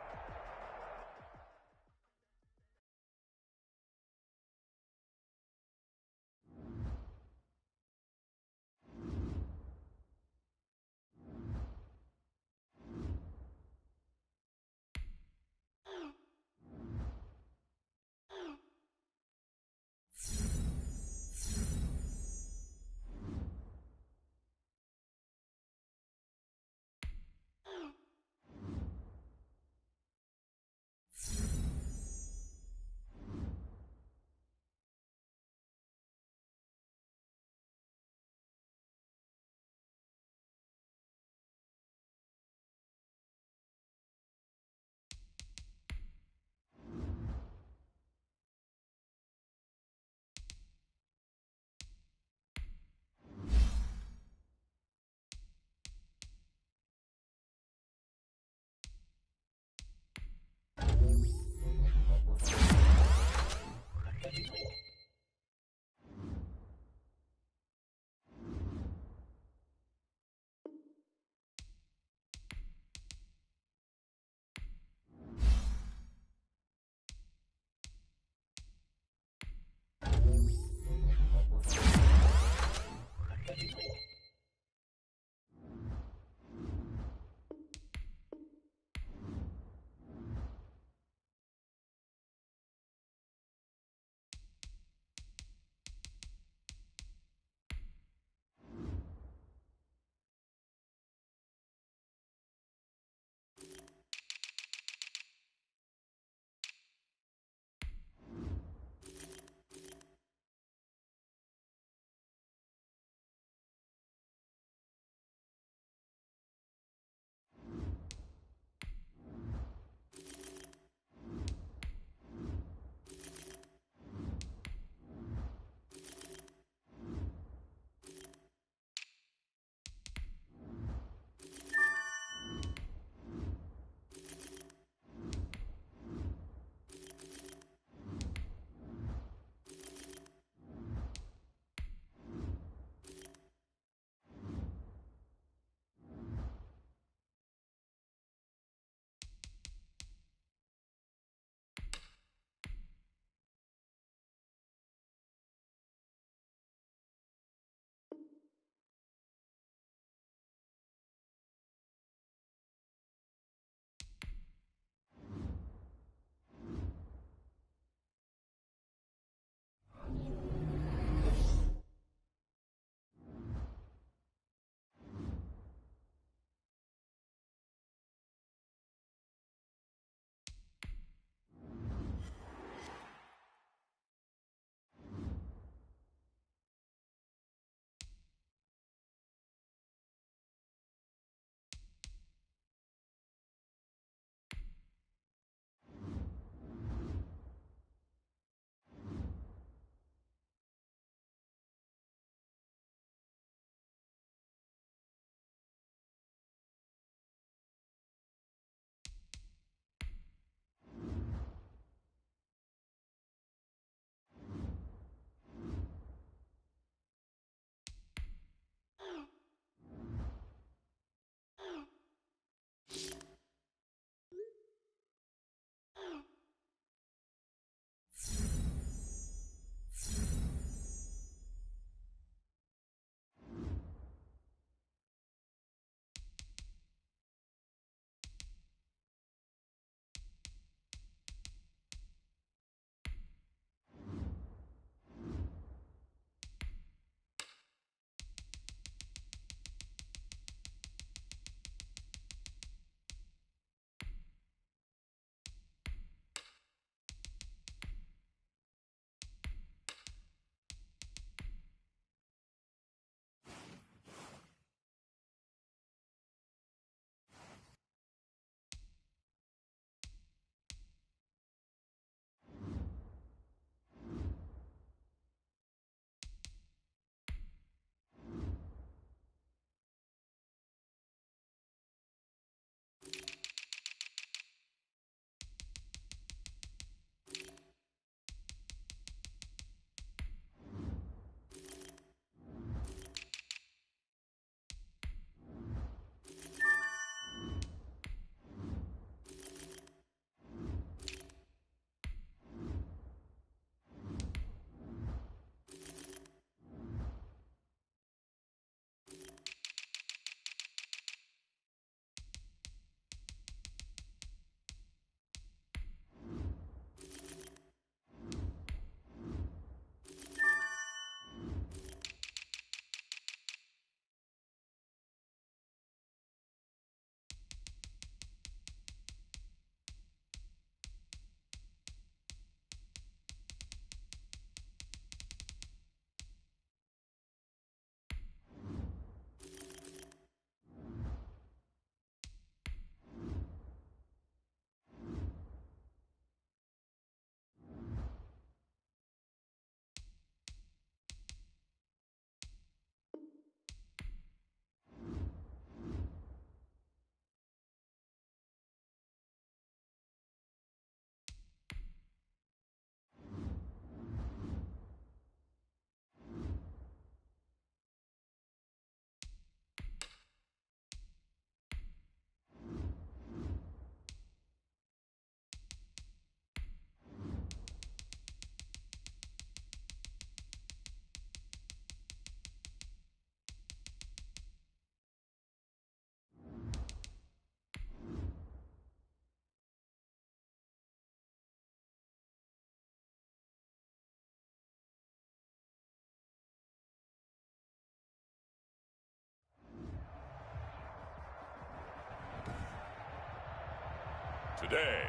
today.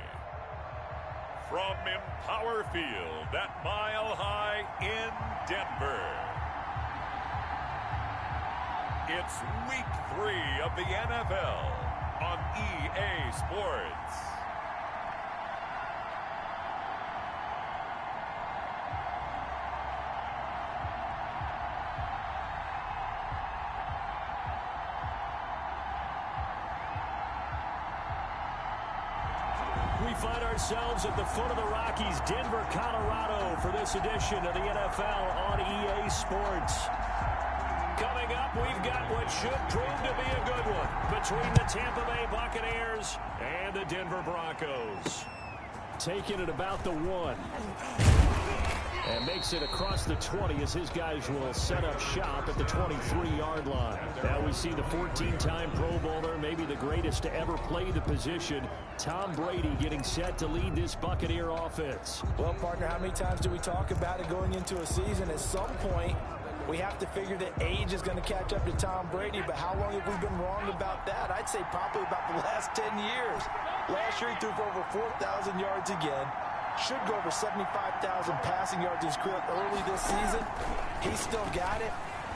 From Empower Field at Mile High in Denver, it's Week 3 of the NFL on EA Sports. We find ourselves at the foot of the Rockies, Denver, Colorado, for this edition of the NFL on EA Sports. Coming up, we've got what should prove to be a good one between the Tampa Bay Buccaneers and the Denver Broncos. Taking it about the 1. And makes it across the 20 as his guys will set up shop at the 23-yard line. Now we see the 14-time Pro Bowler, maybe the greatest to ever play the position, Tom Brady, getting set to lead this Buccaneer offense. Well, partner, how many times do we talk about it going into a season? At some point, we have to figure that age is going to catch up to Tom Brady, but how long have we been wrong about that? I'd say probably about the last 10 years. Last year, he threw for over 4,000 yards again. Should go over 75,000 passing yards in his career early this season. He's still got it,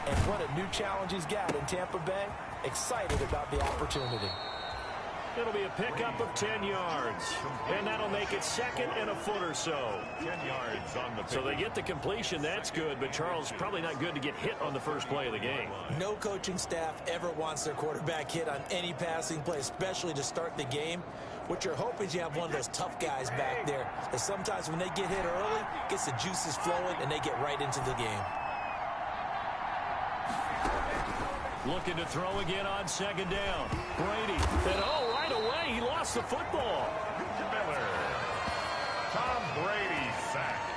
and what a new challenge he's got in Tampa Bay. Excited about the opportunity. It'll be a pickup of 10 yards, and that'll make it second and a foot or so. 10 yards on the pick. So they get the completion, that's good, but Charles, probably not good to get hit on the first play of the game. No coaching staff ever wants their quarterback hit on any passing play, especially to start the game. What you're hoping is you have one of those tough guys back there that sometimes when they get hit early, gets the juices flowing, and they get right into the game. Looking to throw again on second down. Brady. And right away, he lost the football. Miller. Tom Brady sacked.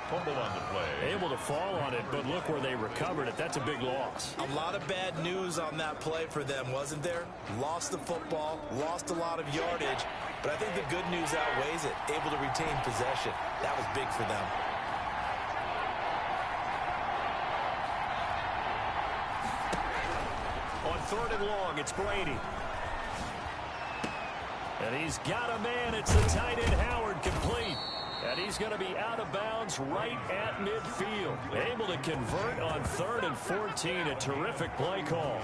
Fumble on the play. Able to fall on it, but look where they recovered it. That's a big loss. A lot of bad news on that play for them, wasn't there? Lost the football, lost a lot of yardage, but I think the good news outweighs it. Able to retain possession. That was big for them. On 3rd and long, it's Brady. And he's got a man. It's the tight end, Howard, complete. And he's going to be out of bounds right at midfield. Able to convert on 3rd and 14. A terrific play call.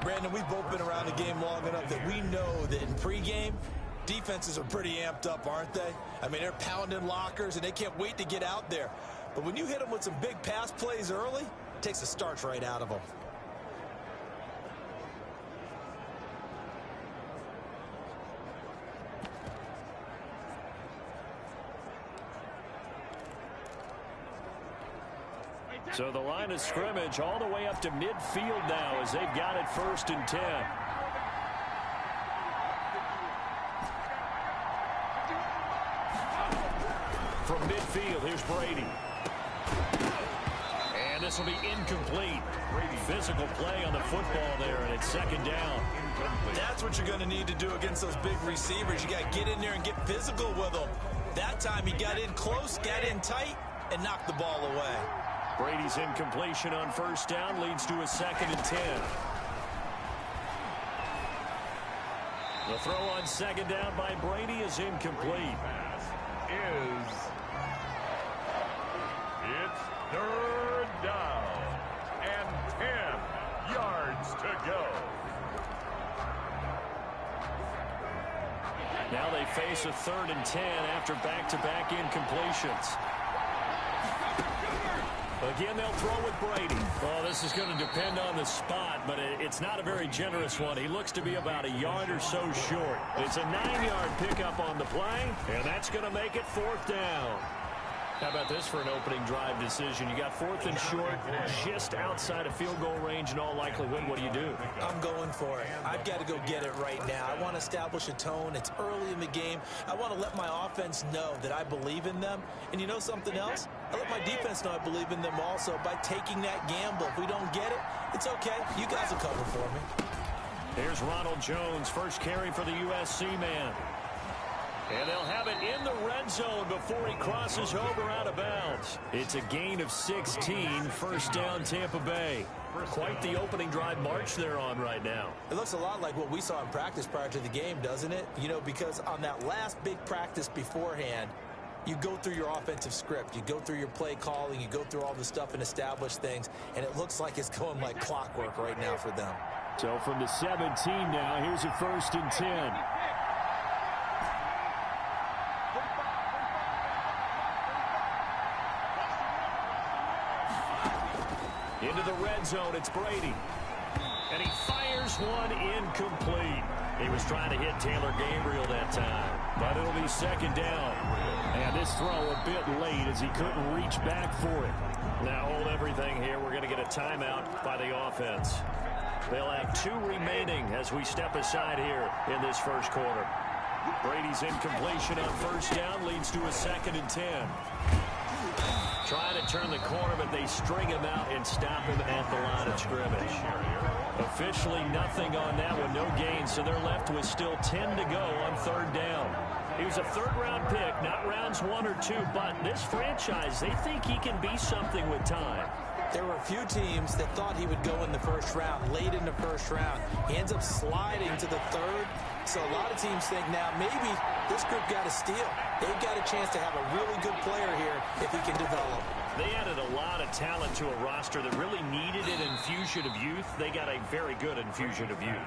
Brandon, we've both been around the game long enough that we know that in pregame, defenses are pretty amped up, aren't they? I mean, they're pounding lockers, and they can't wait to get out there. But when you hit them with some big pass plays early, it takes the starch right out of them. So the line of scrimmage all the way up to midfield now as they've got it 1st and 10. From midfield, here's Brady. And this will be incomplete. Physical play on the football there, and it's 2nd down. That's what you're going to need to do against those big receivers. You got to get in there and get physical with them. That time he got in close, got in tight, and knocked the ball away. Brady's incompletion on 1st down leads to a 2nd and 10. The throw on 2nd down by Brady is incomplete. It's 3rd down and 10 yards to go. Now they face a 3rd and 10 after back-to-back incompletions. Again, they'll throw with Brady. Oh, this is going to depend on the spot, but it's not a very generous one. He looks to be about a yard or so short. It's a 9-yard pickup on the play, and that's going to make it 4th down. How about this for an opening drive decision? You got 4th and short, just outside of field goal range in all likelihood. What do? I'm going for it. I've got to go get it right now. I want to establish a tone. It's early in the game. I want to let my offense know that I believe in them. And you know something else? I let my defense know I believe in them also by taking that gamble. If we don't get it, it's okay. You guys will cover for me. Here's Ronald Jones, first carry for the USC man. And they'll have it in the red zone before he crosses over out of bounds. It's a gain of 16, first down Tampa Bay. Quite the opening drive march they're on right now. It looks a lot like what we saw in practice prior to the game, doesn't it? You know, because on that last big practice beforehand, you go through your offensive script, you go through your play calling, you go through all the stuff and establish things, and it looks like it's going like clockwork right now for them. So from the 17 now, here's a 1st and 10. Into the red zone, it's Brady. And he fires one incomplete. He was trying to hit Taylor Gabriel that time. But it'll be 2nd down. And this throw a bit late as he couldn't reach back for it. Now hold everything here. We're going to get a timeout by the offense. They'll have 2 remaining as we step aside here in this first quarter. Brady's incompletion on 1st down leads to a 2nd and 10. Trying to turn the corner, but they string him out and stop him at the line of scrimmage. Officially nothing on that one, no gain, so they're left with still 10 to go on 3rd down. He was a 3rd-round pick, not rounds 1 or 2, but this franchise, they think he can be something with time. There were a few teams that thought he would go in the 1st round, late in the 1st round. He ends up sliding to the 3rd. So a lot of teams think now maybe this group got a steal. They've got a chance to have a really good player here if he can develop. They added a lot of talent to a roster that really needed an infusion of youth. They got a very good infusion of youth.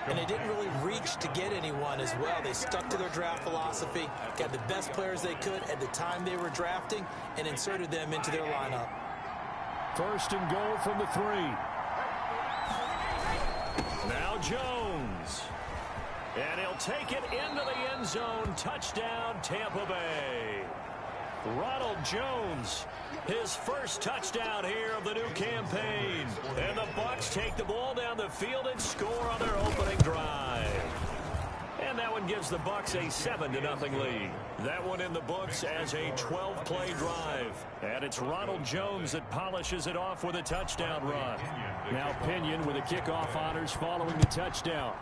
And they didn't really reach to get anyone as well. They stuck to their draft philosophy, got the best players they could at the time they were drafting, and inserted them into their lineup. 1st and goal from the 3. Now Jones. And he'll take it into the end zone. Touchdown, Tampa Bay. Ronald Jones, his first touchdown here of the new campaign. And the Bucs take the ball down the field and score on their opening drive. And that one gives the Bucs a 7-0 lead. That one in the books as a 12-play drive. And it's Ronald Jones that polishes it off with a touchdown run. Now Pinion with the kickoff honors following the touchdown.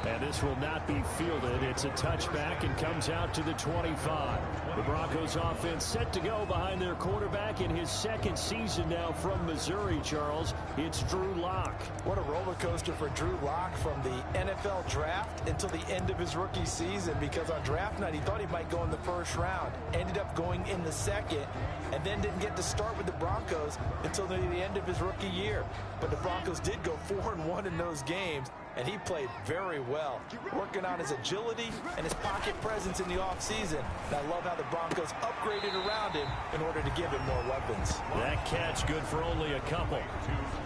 And this will not be fielded. It's a touchback and comes out to the 25. The Broncos offense set to go behind their quarterback in his 2nd season now from Missouri, Charles. It's Drew Lock. What a roller coaster for Drew Lock from the NFL draft until the end of his rookie season, because on draft night he thought he might go in the 1st round. Ended up going in the 2nd and then didn't get to start with the Broncos until the end of his rookie year. But the Broncos did go 4-1 in those games, and he played very well, working on his agility and his pocket presence in the offseason. And I love how the Broncos upgraded around him in order to give him more weapons. That catch good for only a couple.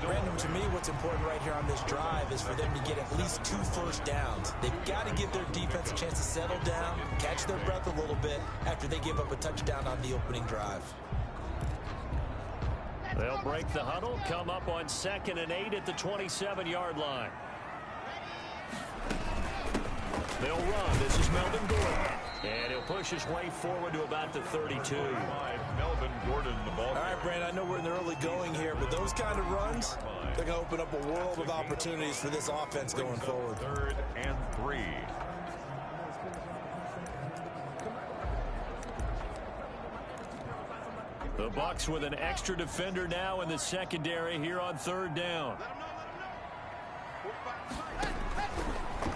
Brandon, to me, what's important right here on this drive is for them to get at least 2 first downs. They've got to give their defense a chance to settle down, catch their breath a little bit after they give up a touchdown on the opening drive. They'll break the huddle, come up on 2nd and 8 at the 27-yard line. They'll run. This is Melvin Gordon. And he'll push his way forward to about the 32. Melvin Gordon, the ball. All right, Brandon, I know we're in the early going here, but those kind of runs, they're going to open up a world of opportunities for this offense going forward. 3rd and 3. The Bucs with an extra defender now in the secondary here on 3rd down.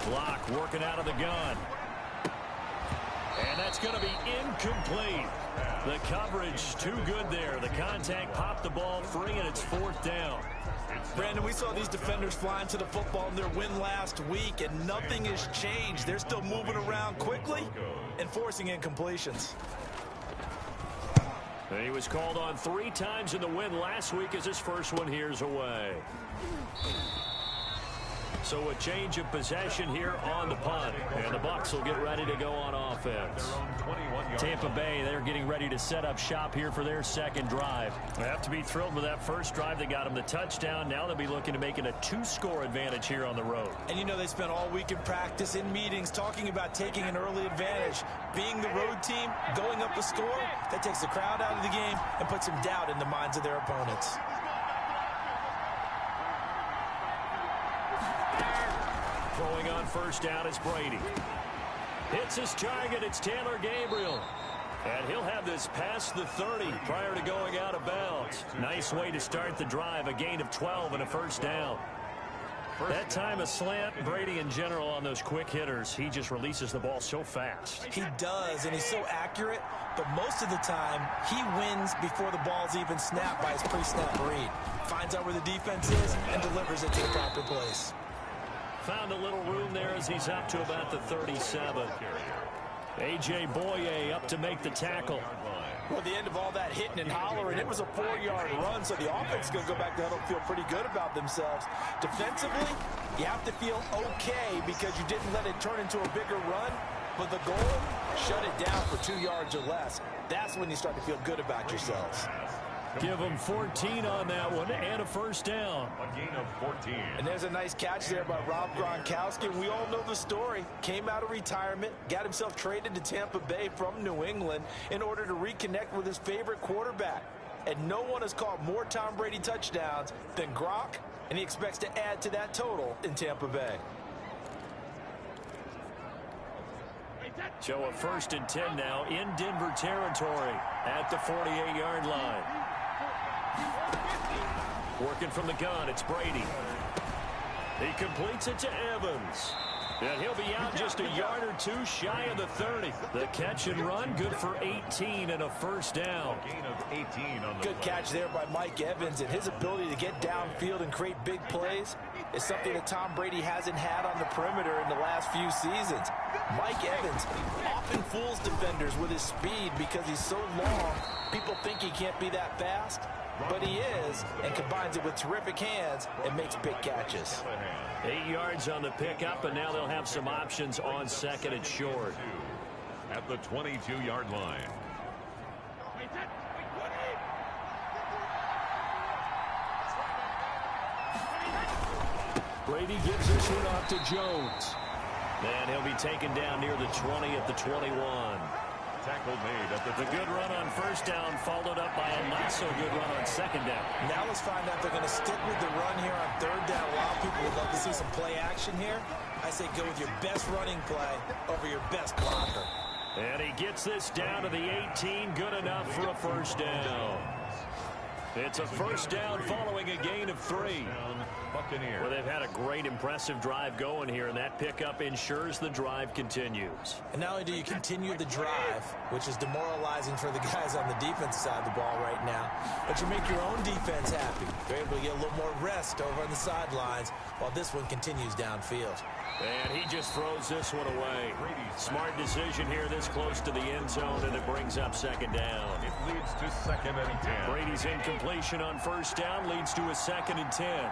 Block working out of the gun. And that's going to be incomplete. The coverage too good there. The contact popped the ball free, and it's 4th down. Brandon, we saw these defenders flying to the football in their win last week, and nothing has changed. They're still moving around quickly and forcing incompletions. And he was called on 3 times in the win last week as his first one here's away. So a change of possession here on the punt. And the Bucs will get ready to go on offense. Tampa Bay, they're getting ready to set up shop here for their 2nd drive. They have to be thrilled with that first drive that got them the touchdown. Now they'll be looking to make it a 2-score advantage here on the road. And you know they spent all week in practice, in meetings, talking about taking an early advantage. Being the road team, going up a score, that takes the crowd out of the game and puts some doubt in the minds of their opponents. Throwing first down is Brady. Hits his target. It's Taylor Gabriel. And he'll have this past the 30 prior to going out of bounds. Nice way to start the drive. A gain of 12 and a first down. That time a slant, Brady in general on those quick hitters, he just releases the ball so fast. He does, and he's so accurate, but most of the time he wins before the ball's even snapped by his pre-snap read. Finds out where the defense is and delivers it to the proper place. Found a little room there as he's up to about the 37. A.J. Boye up to make the tackle. Well, the end of all that hitting and hollering, it was a 4-yard run, so the offense is going to go back to huddle and feel pretty good about themselves. Defensively, you have to feel okay because you didn't let it turn into a bigger run, but the goal, shut it down for 2 yards or less. That's when you start to feel good about yourselves. Give them 14 on that one and a first down. A gain of 14. And there's a nice catch there by Rob Gronkowski. We all know the story. Came out of retirement, got himself traded to Tampa Bay from New England in order to reconnect with his favorite quarterback. And no one has caught more Tom Brady touchdowns than Gronk, and he expects to add to that total in Tampa Bay. So a 1st and 10 now in Denver territory at the 48-yard line. Working from the gun, it's Brady. He completes it to Evans. And he'll be out just a yard or two shy of the 30. The catch and run, good for 18 and a first down. Gain of 18 on the Good catch there by Mike Evans, and his ability to get downfield and create big plays is something that Tom Brady hasn't had on the perimeter in the last few seasons. Mike Evans often fools defenders with his speed because he's so long. People think he can't be that fast, but he is, and combines it with terrific hands and makes big catches. 8 yards on the pickup, and now they'll have some options on 2nd and short. At the 22-yard line. Brady gives this one off to Jones. And he'll be taken down near the 20 at the 21. Tackle made at The good run on first down followed up by a not-so-good run on 2nd down. Now let's find out if they're going to stick with the run here on 3rd down. A lot of people would love to see some play action here. I say go with your best running play over your best blocker. And he gets this down to the 18, good enough for a first down. It's a first down following a gain of 3. Buccaneers. Well, they've had a great, impressive drive going here, and that pickup ensures the drive continues. And not only do you continue the drive, which is demoralizing for the guys on the defensive side of the ball right now, but you make your own defense happy. They're able to get a little more rest over on the sidelines while this one continues downfield. And he just throws this one away. Smart decision here this close to the end zone, and it brings up 2nd down. It leads to 2nd and 10. Brady's incompletion on first down leads to a 2nd and 10.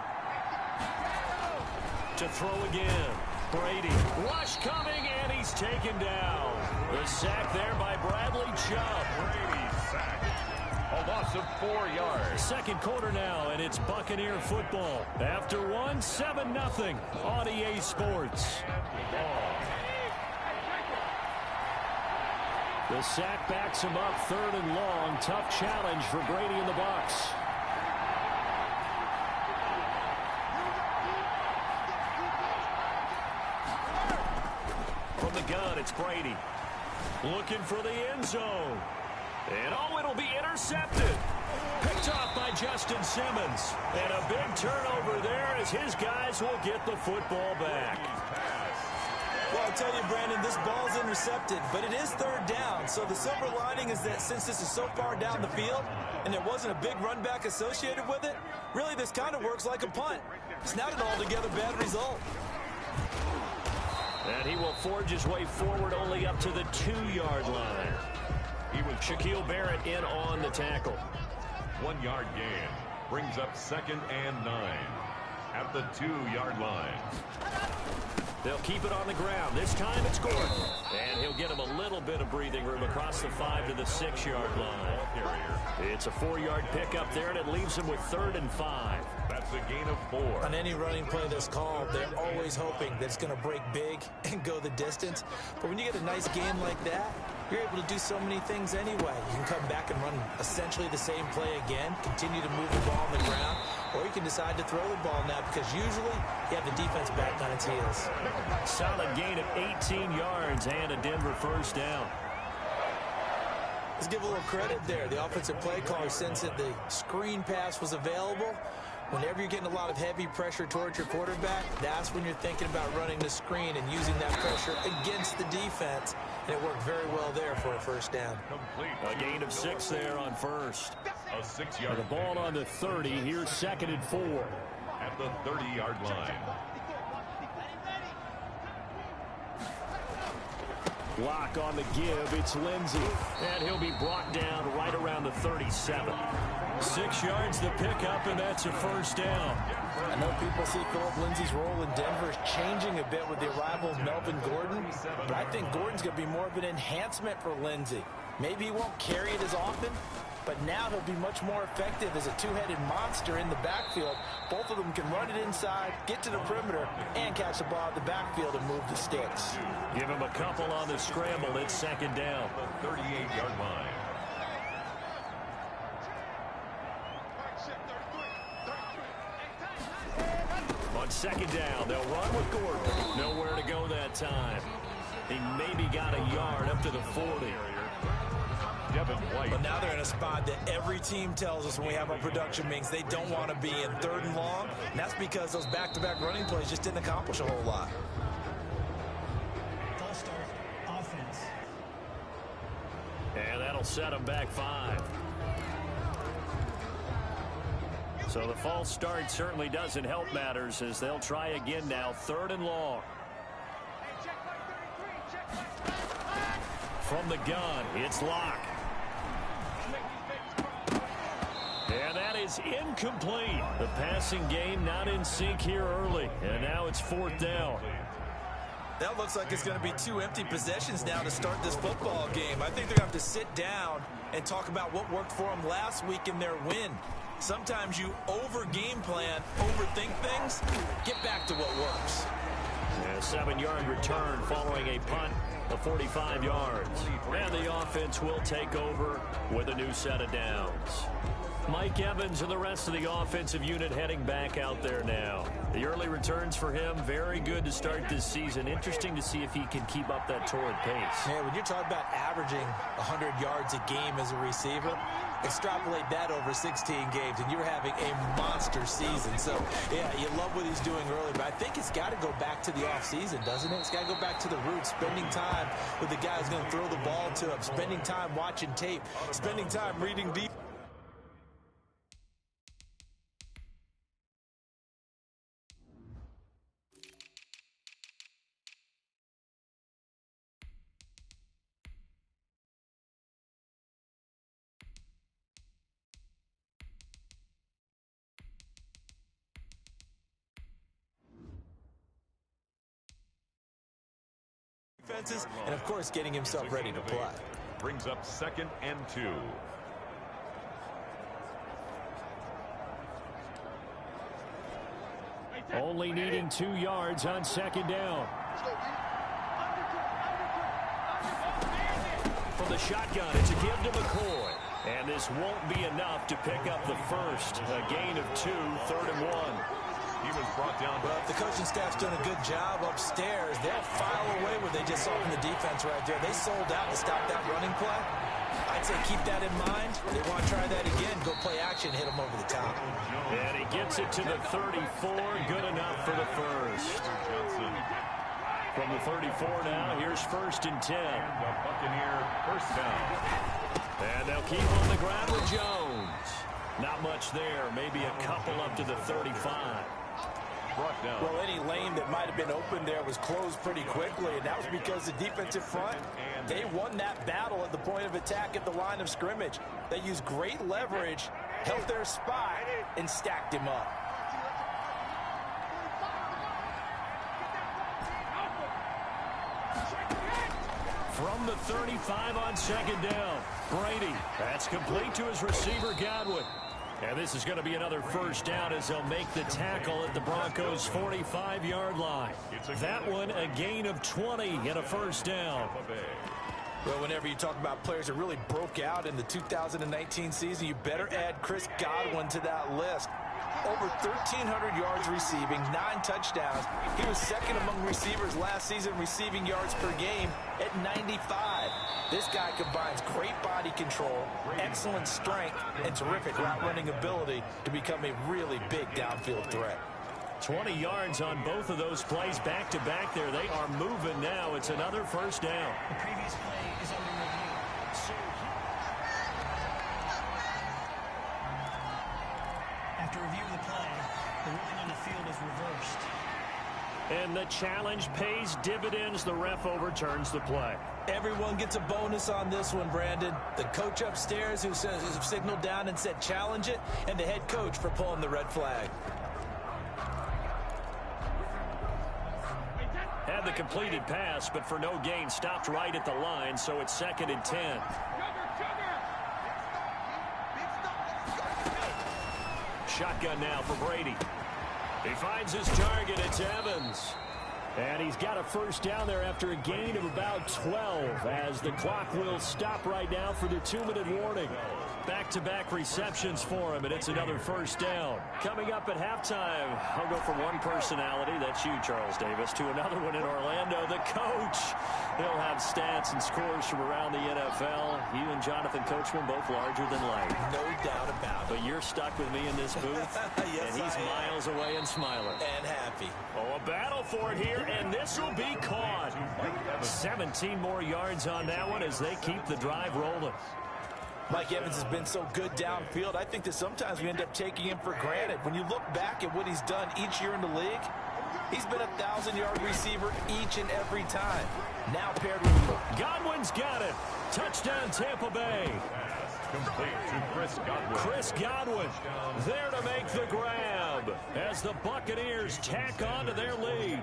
To throw again. Brady. Rush coming, and he's taken down. The sack there by Bradley Chubb. Brady sacked. A loss of 4 yards. 2nd quarter now, and it's Buccaneer football. After 7-0 on EA Sports. The sack backs him up 3rd and long. Tough challenge for Brady and the Bucs. From the gun, it's Brady. Looking for the end zone. And it'll be intercepted. Picked off by Justin Simmons. And a big turnover there as his guys will get the football back. Well, I tell you, Brandon, this ball's intercepted, but it is 3rd down. So the silver lining is that since this is so far down the field and there wasn't a big run back associated with it, really this kind of works like a punt. It's not an altogether bad result. And he will forge his way forward only up to the 2-yard line. He was Shaquille Barrett in on the tackle. 1 yard gain brings up 2nd and 9 at the 2-yard line. They'll keep it on the ground. This time it's Gordon. And he'll get him a little bit of breathing room across the 5 to the 6-yard line. It's a 4-yard pickup there, and it leaves him with 3rd and 5. That's a gain of 4. On any running play that's called, they're always hoping that it's going to break big and go the distance. But when you get a nice game like that, you're able to do so many things anyway. You can come back and run essentially the same play again, continue to move the ball on the ground, or you can decide to throw the ball now because usually you have the defense back on its heels. Solid gain of 18 yards and a Denver first down. Let's give a little credit there. The offensive play caller sensed that the screen pass was available. Whenever you're getting a lot of heavy pressure towards your quarterback, that's when you're thinking about running the screen and using that pressure against the defense. And it worked very well there for a first down. A gain of 6 there on first. A 6-yard The ball on the 30. Here's 2nd and 4. at the 30-yard line. Block on the give. It's Lindsey. And he'll be brought down right around the 37. 6 yards the pickup, and that's a first down. I know people see Philip Lindsey's role in Denver changing a bit with the arrival of Melvin Gordon, but I think Gordon's going to be more of an enhancement for Lindsey. Maybe he won't carry it as often, but now he'll be much more effective as a two-headed monster in the backfield. Both of them can run it inside, get to the perimeter, and catch the ball at the backfield and move the sticks. Give him a couple on the scramble. It's 2nd down. The 38-yard line. On 2nd down, they'll run with Gordon. Nowhere to go that time. He maybe got a yard up to the 40. But now they're in a spot that every team tells us when we have our production meetings they don't want to be in, 3rd and long. And that's because those back-to-back running plays just didn't accomplish a whole lot. False start, offense. And that'll set him back 5. So the false start certainly doesn't help matters as they'll try again now, 3rd and long. From the gun, it's Locke. And that is incomplete. The passing game not in sync here early. And now it's 4th down. That looks like it's going to be 2 empty possessions now to start this football game. I think they're going to have to sit down and talk about what worked for them last week in their win. Sometimes you over-game plan, overthink things, get back to what works. A 7-yard return following a punt of 45 yards. And the offense will take over with a new set of downs. Mike Evans and the rest of the offensive unit heading back out there now. The early returns for him, very good to start this season. Interesting to see if he can keep up that torrid pace. Man, when you're talking about averaging 100 yards a game as a receiver, extrapolate that over 16 games, and you're having a monster season. So, yeah, you love what he's doing early, but I think it's got to go back to the offseason, doesn't it? It's got to go back to the roots, spending time with the guy who's going to throw the ball to him, spending time watching tape, spending time reading deep. And, of course, getting himself ready to play. Brings up 2nd and 2. Only needing 2 yards on 2nd down. From the shotgun, it's a give to McCoy. And this won't be enough to pick up the first. A gain of 2, 3rd and 1. He was brought down. Well, if the coaching staff's doing a good job upstairs, they'll file away what they just saw from the defense right there. They sold out to stop that running play. I'd say keep that in mind. They want to try that again. Go play action, hit them over the top. And he gets it to the 34. Good enough for the first. From the 34 now, here's 1st and 10. The Buccaneer first down. And they'll keep on the ground with Jones. Not much there. Maybe a couple up to the 35. Well, any lane that might have been open there was closed pretty quickly, and that was because the defensive front, they won that battle at the point of attack at the line of scrimmage. They used great leverage, held their spot, and stacked him up. From the 35 on 2nd down, Brady. That's complete to his receiver, Godwin. And this is going to be another first down as they'll make the tackle at the Broncos' 45-yard line. That one a gain of 20 and a first down. Well, whenever you talk about players that really broke out in the 2019 season, you better add Chris Godwin to that list. over 1,300 yards receiving, 9 touchdowns. He was second among receivers last season receiving yards per game at 95. This guy combines great body control, excellent strength, and terrific route running ability to become a really big downfield threat. 20 yards on both of those plays back-to-back there. They are moving now. It's another first down. The previous play is under review. After review of the play, the ruling on the field is reversed. And the challenge pays dividends. The ref overturns the play. Everyone gets a bonus on this one, Brandon. The coach upstairs who signaled down and said challenge it, and the head coach for pulling the red flag. Had the completed pass, but for no gain, stopped right at the line, so it's 2nd and 10. Shotgun now for Brady. He finds his target. It's Evans. And he's got a first down there after a gain of about 12 as the clock will stop right now for the 2-minute warning. Back-to-back receptions for him, and it's another first down. Coming up at halftime, I'll go from one personality, that's you, Charles Davis, to another one in Orlando, the coach. He'll have stats and scores from around the NFL. You and Jonathan Coachman both larger than life. No doubt about it. But you're stuck with me in this booth, yes, and he's miles away and smiling. And happy. Oh, a battle for it here, and this will be caught. 17 more yards on that one as they keep the drive rolling. Mike Evans has been so good downfield, I think that sometimes we end up taking him for granted. When you look back at what he's done each year in the league, he's been a 1,000-yard receiver each and every time. Now paired with Godwin's got it. Touchdown, Tampa Bay. Complete to Chris Godwin. Chris Godwin there to make the grab as the Buccaneers tack on to their lead.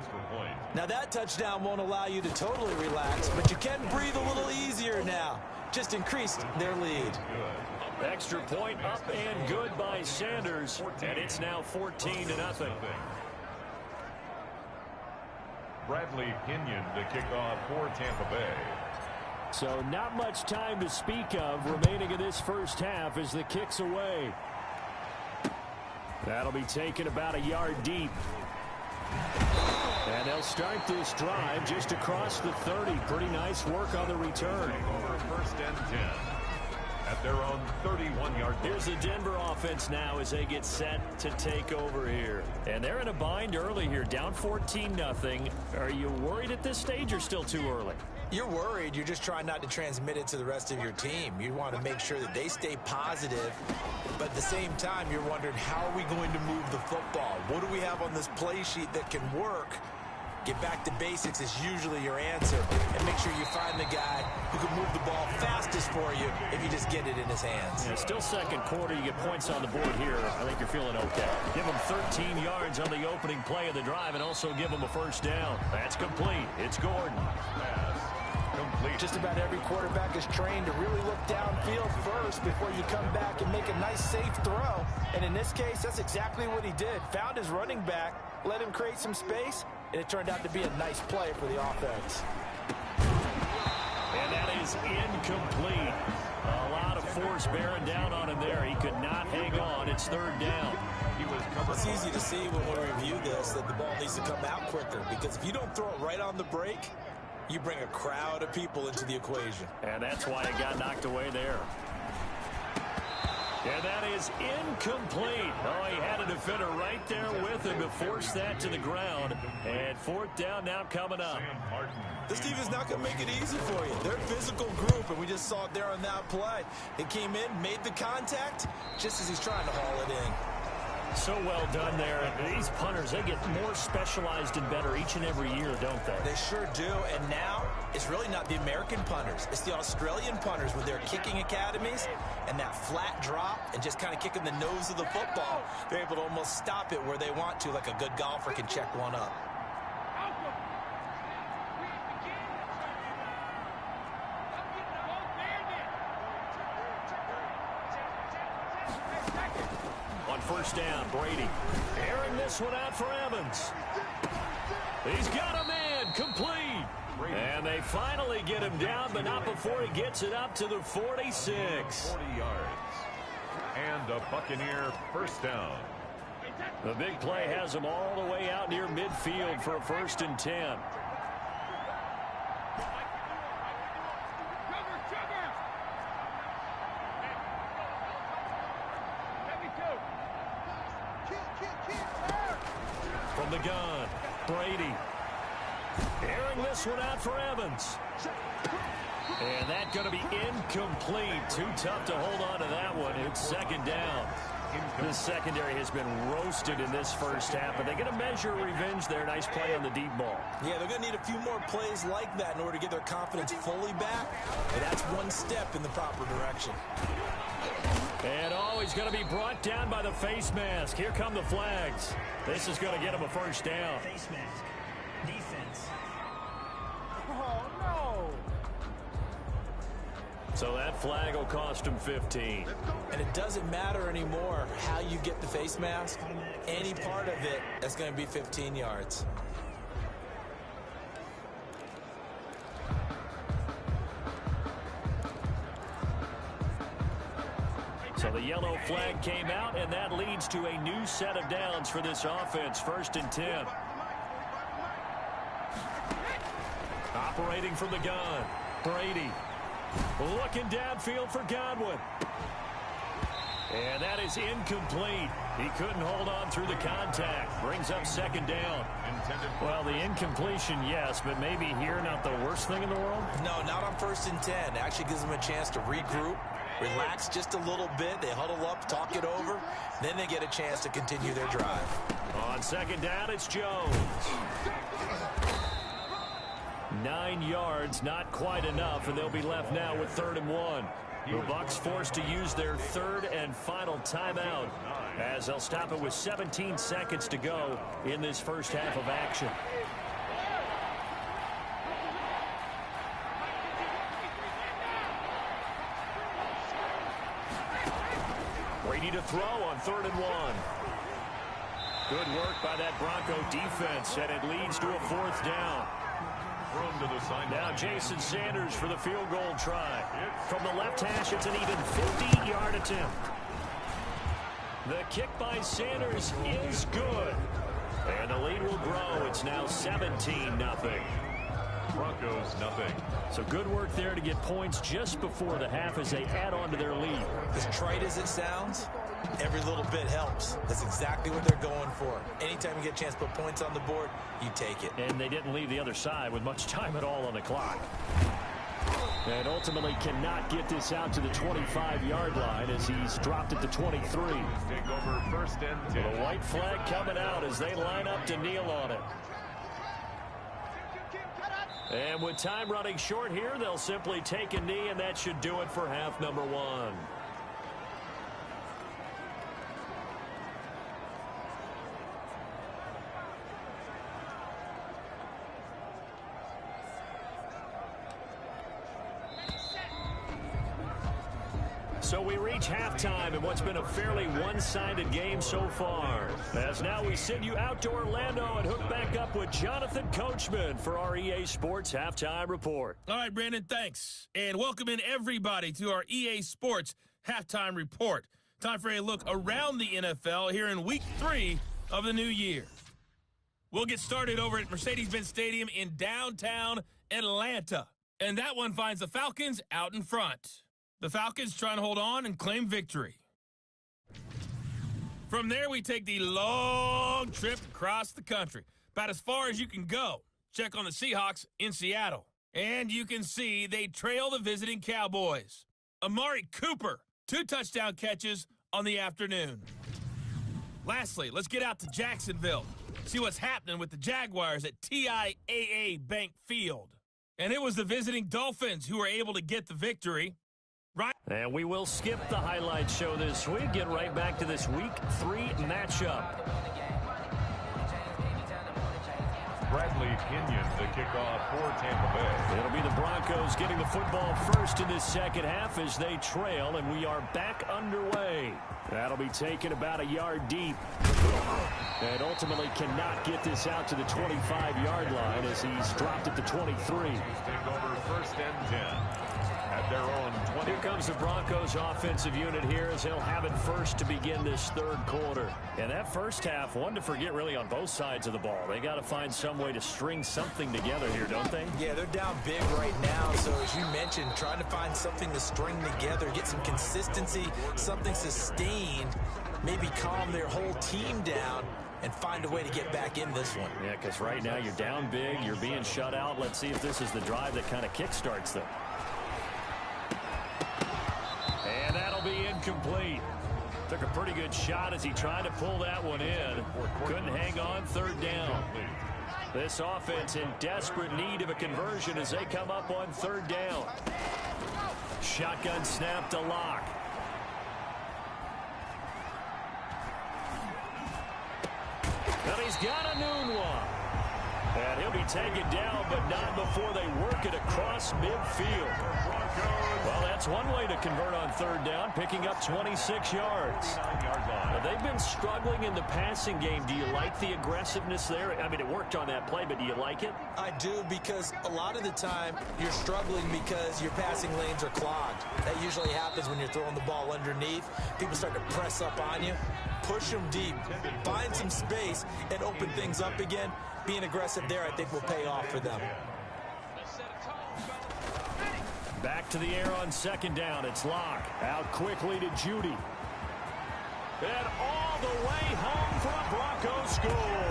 Now that touchdown won't allow you to totally relax, but you can breathe a little easier now. Just increased their lead. Extra point up and good by Sanders, and it's now 14-0. Bradley Pinion to kick off for Tampa Bay. So not much time to speak of remaining in this first half as the kick's away. That'll be taken about a yard deep. And they'll start this drive just across the 30. Pretty nice work on the return. Over 1st and 10 at their own 31-yard line. Here's the Denver offense now as they get set to take over here. And they're in a bind early here, down 14-0. Are you worried at this stage or still too early? You're worried. You're just trying not to transmit it to the rest of your team. You want to make sure that they stay positive. But at the same time, you're wondering, how are we going to move the football? What do we have on this play sheet that can work? Get back to basics is usually your answer. And make sure you find the guy who can move the ball fastest for you if you just get it in his hands. Yeah, still second quarter. You get points on the board here. I think you're feeling okay. Give them 13 yards on the opening play of the drive and also give them a first down. That's complete. It's Gordon. Complete. Just about every quarterback is trained to really look downfield first before you come back and make a nice, safe throw. And in this case, that's exactly what he did. Found his running back, let him create some space, and it turned out to be a nice play for the offense. And that is incomplete. A lot of force bearing down on him there. He could not hang on. It's 3rd down. It's easy to see when we review this that the ball needs to come out quicker, because if you don't throw it right on the break, you bring a crowd of people into the equation. And that's why it got knocked away there. And that is incomplete. Oh, he had a defender right there with him to force that to the ground. And 4th down now coming up. This team is not going to make it easy for you. They're a physical group, and we just saw it there on that play. It came in, made the contact, just as he's trying to haul it in. So well done there. These punters, they get more specialized and better each and every year, don't they? They sure do. And now it's really not the American punters. It's the Australian punters with their kicking academies and that flat drop and just kind of kicking the nose of the football. They're able to almost stop it where they want to, like a good golfer can check one up. First down, Brady. Airing this one out for Evans. He's got a man, complete. And they finally get him down, but not before he gets it up to the 46. 40 yards. And a Buccaneer first down. The big play has them all the way out near midfield for a 1st and 10. From the gun, Brady. Airing this one out for Evans. And that's going to be incomplete. Too tough to hold on to that one. It's 2nd down. This secondary has been roasted in this first half, but they're going to measure revenge there. Nice play on the deep ball. Yeah, they're going to need a few more plays like that in order to get their confidence fully back. And that's one step in the proper direction. And he's going to be brought down by the face mask. Here come the flags. This is going to get him a 1st down. Face mask. Defense. Oh, no. So that flag will cost him 15. And it doesn't matter anymore how you get the face mask. Any part of it, that's going to be 15 yards. So the yellow flag came out, and that leads to a new set of downs for this offense. 1st and 10. Operating from the gun, Brady. Looking downfield for Godwin. And that is incomplete. He couldn't hold on through the contact. Brings up 2nd down. Well, the incompletion, yes, but maybe here not the worst thing in the world? No, not on 1st and 10. It actually gives them a chance to regroup, relax just a little bit. They huddle up, talk it over. Then they get a chance to continue their drive. On 2nd down, it's Jones. 9 yards, not quite enough, and they'll be left now with 3rd and 1. The Bucs forced to use their 3rd and final timeout as they'll stop it with 17 seconds to go in this first half of action. Brady to throw on 3rd and 1. Good work by that Bronco defense, and it leads to a 4th down. Now Jason Sanders for the field goal try. From the left hash, it's an even 50-yard attempt. The kick by Sanders is good. And the lead will grow. It's now 17-0. Broncos, nothing. So good work there to get points just before the half as they add on to their lead. As trite as it sounds, every little bit helps. That's exactly what they're going for. Anytime you get a chance to put points on the board, you take it. And they didn't leave the other side with much time at all on the clock. And ultimately cannot get this out to the 25-yard line as he's dropped it to 23. Take over 1st and 10. The white flag coming out as they line up to kneel on it. And with time running short here, they'll simply take a knee, and that should do it for half number 1. So we reach halftime in what's been a fairly one-sided game so far. As now we send you out to Orlando and hook back up with Jonathan Coachman for our EA Sports Halftime Report. All right, Brandon, thanks. And welcome in everybody to our EA Sports Halftime Report. Time for a look around the NFL here in Week 3 of the new year. We'll get started over at Mercedes-Benz Stadium in downtown Atlanta. And that one finds the Falcons out in front. The Falcons trying to hold on and claim victory. From there, we take the long trip across the country, about as far as you can go. Check on the Seahawks in Seattle. And you can see they trail the visiting Cowboys. Amari Cooper, 2 touchdown catches on the afternoon. Lastly, let's get out to Jacksonville. See what's happening with the Jaguars at TIAA Bank Field. And it was the visiting Dolphins who were able to get the victory. Right. And we will skip the highlight show this week. Get right back to this Week 3 matchup. Bradley Pinion, the kickoff for Tampa Bay. It'll be the Broncos getting the football first in this second half as they trail, and we are back underway. That'll be taken about a yard deep. And ultimately cannot get this out to the 25-yard line as he's dropped it to 23. Take over 1st and 10. At their own 20. Here comes the Broncos offensive unit here as they'll have it first to begin this third quarter. And that first half, one to forget really on both sides of the ball. They got to find some way to string something together here, don't they? Yeah, they're down big right now. So as you mentioned, trying to find something to string together, get some consistency, something sustained, maybe calm their whole team down and find a way to get back in this one. Yeah, because right now you're down big, you're being shut out. Let's see if this is the drive that kind of kickstarts them. And that'll be incomplete. Took a pretty good shot as he tried to pull that one in. Couldn't hang on, third down. This offense in desperate need of a conversion as they come up on third down. Shotgun snap to Locke. And he's got a noon one. And he'll be taken down, but not before they work it across midfield. Well, that's one way to convert on third down, picking up 26 yards. Now, they've been struggling in the passing game. Do you like the aggressiveness there? I mean, it worked on that play, but do you like it? I do, because a lot of the time you're struggling because your passing lanes are clogged. That usually happens when you're throwing the ball underneath. People start to press up on you. Push them deep. Find some space and open things up again. Being aggressive there, I think, will pay off for them. Back to the air on second down. It's Locke. Out quickly to Judy. And all the way home for a Broncos score.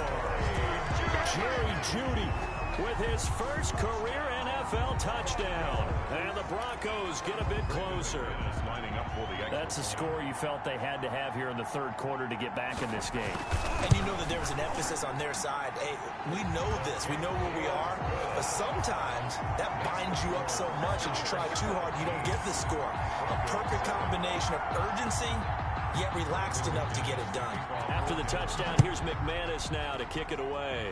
Jerry Judy with his first career NFL touchdown. And the Broncos get a bit closer. That's a score you felt they had to have here in the third quarter to get back in this game. And you know that there was an emphasis on their side. Hey, we know this. We know where we are. But sometimes that binds you up so much and you try too hard, you don't get the score. A perfect combination of urgency, yet relaxed enough to get it done. After the touchdown, here's McManus now to kick it away.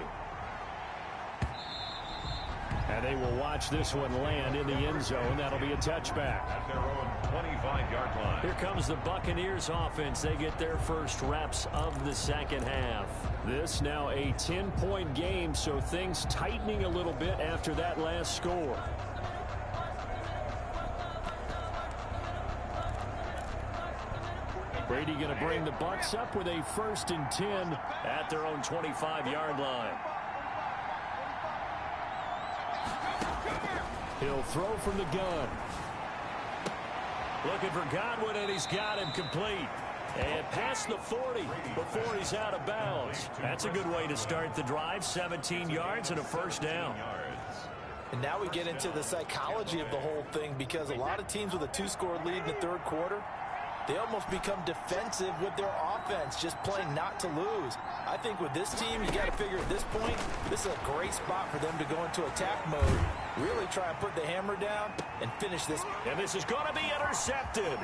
And they will watch this one land in the end zone. That'll be a touchback. At their own 25-yard line. Here comes the Buccaneers offense. They get their first reps of the second half. This now a 10-point game, so things tightening a little bit after that last score. Brady going to bring the Bucs up with a 1st and 10 at their own 25-yard line. He'll throw from the gun. Looking for Godwin, and he's got him complete. And past the 40 before he's out of bounds. That's a good way to start the drive. 17 yards and a first down. And now we get into the psychology of the whole thing, because a lot of teams with a 2-score lead in the third quarter, they almost become defensive with their offense, just playing not to lose. I think with this team, you got to figure at this point, this is a great spot for them to go into attack mode, really try and put the hammer down and finish this. And this is going to be intercepted.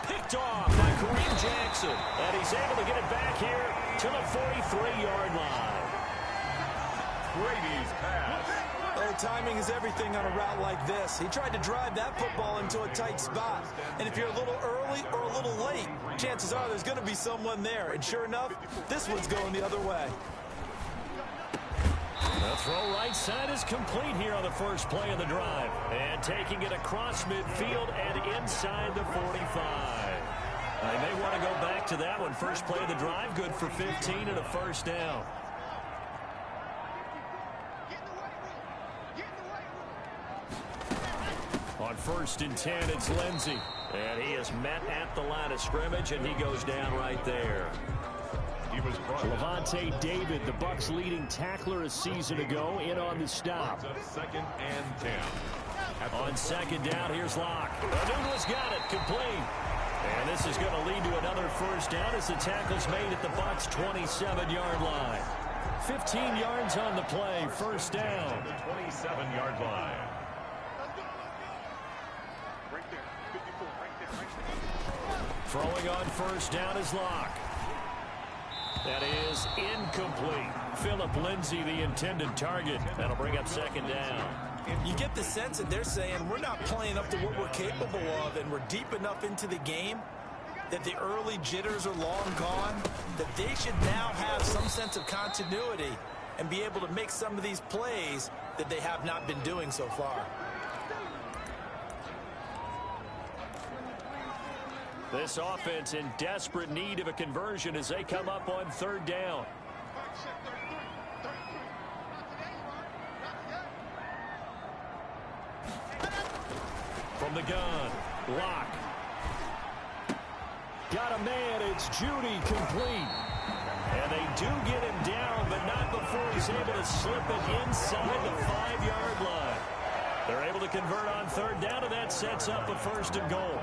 Picked off by Kareem Jackson. And he's able to get it back here to the 43-yard line. Brady's pass. Oh, timing is everything on a route like this. He tried to drive that football into a tight spot. And if you're a little early or a little late, chances are there's going to be someone there. And sure enough, this one's going the other way. The throw right side is complete here on the first play of the drive. And taking it across midfield and inside the 45. They may want to go back to that one. First play of the drive, good for 15 and a first down. On 1st and 10, it's Lindsey. And he is met at the line of scrimmage, and he goes down right there. Levante David, the Bucs' leading tackler a season ago, in on the stop. 2nd and 10. On 2nd down, here's Locke. Anunu's got it, complete. And this is going to lead to another first down as the tackle's made at the Bucs' 27-yard line. 15 yards on the play, first down. The 27-yard line. Throwing on first down is Locke. That is incomplete. Philip Lindsay, the intended target. That'll bring up 2nd down. You get the sense that they're saying we're not playing up to what we're capable of, and we're deep enough into the game that the early jitters are long gone, that they should now have some sense of continuity and be able to make some of these plays that they have not been doing so far. This offense in desperate need of a conversion as they come up on third down. From the gun, Locke. Got a man, it's Judy, complete. And they do get him down, but not before he's able to slip it inside the 5-yard line. They're able to convert on third down, and that sets up a first and goal.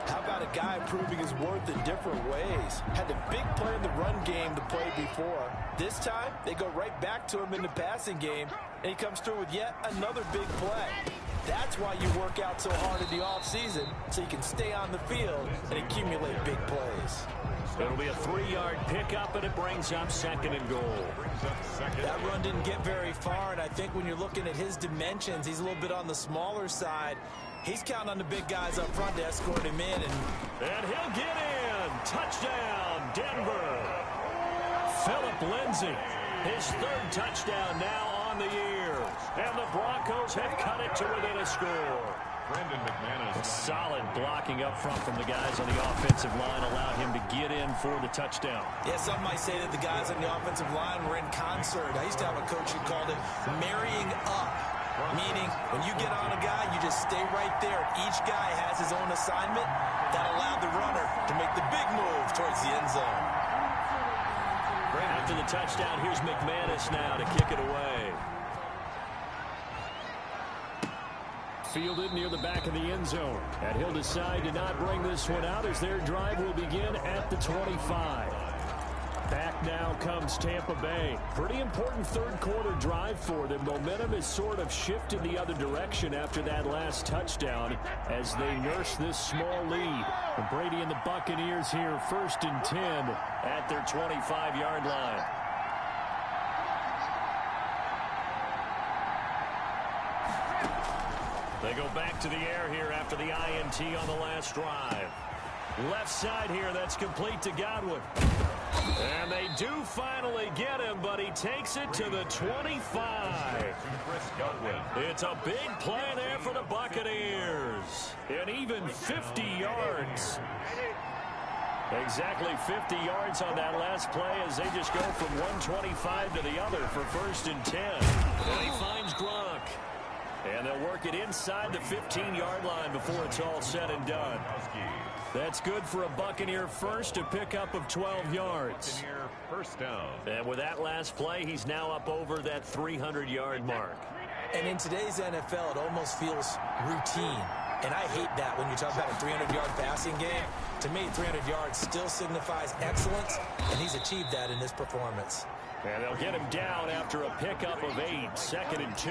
How about a guy proving his worth in different ways? Had a big play in the run game the play before. This time, they go right back to him in the passing game, and he comes through with yet another big play. That's why you work out so hard in the offseason, so you can stay on the field and accumulate big plays. It'll be a 3-yard pickup, and it brings up second and goal. That run didn't get very far, and I think when you're looking at his dimensions, he's a little bit on the smaller side. He's counting on the big guys up front to escort him in. And he'll get in. Touchdown, Denver. Phillip Lindsay, his 3rd touchdown now on the year. And the Broncos have cut it to within a score. Brandon McManus. Solid blocking up front from the guys on the offensive line allowed him to get in for the touchdown. Yeah, some might say that the guys on the offensive line were in concert. I used to have a coach who called it marrying up, meaning when you get on a guy, you just stay right there. Each guy has his own assignment. That allowed the runner to make the big move towards the end zone. After the touchdown, here's McManus now to kick it away. Fielded near the back of the end zone. And he'll decide to not bring this one out as their drive will begin at the 25. Back now comes Tampa Bay. Pretty important third-quarter drive for them. Momentum has sort of shifted the other direction after that last touchdown as they nurse this small lead. And Brady and the Buccaneers here, 1st and 10 at their 25-yard line. They go back to the air here after the INT on the last drive. Left side here, that's complete to Godwin. And they do finally get him, but he takes it to the 25. It's a big play there for the Buccaneers. And even 50 yards. Exactly 50 yards on that last play as they just go from 125 to the other for 1st and 10. And he finds Gronk. And they'll work it inside the 15-yard line before it's all said and done. That's good for a Buccaneer first, a pickup of 12 yards. Buccaneer first down. And with that last play, he's now up over that 300-yard mark. And in today's NFL, it almost feels routine. And I hate that when you talk about a 300-yard passing game. To me, 300 yards still signifies excellence, and he's achieved that in this performance. And they'll get him down after a pickup of 8, 2nd and 2.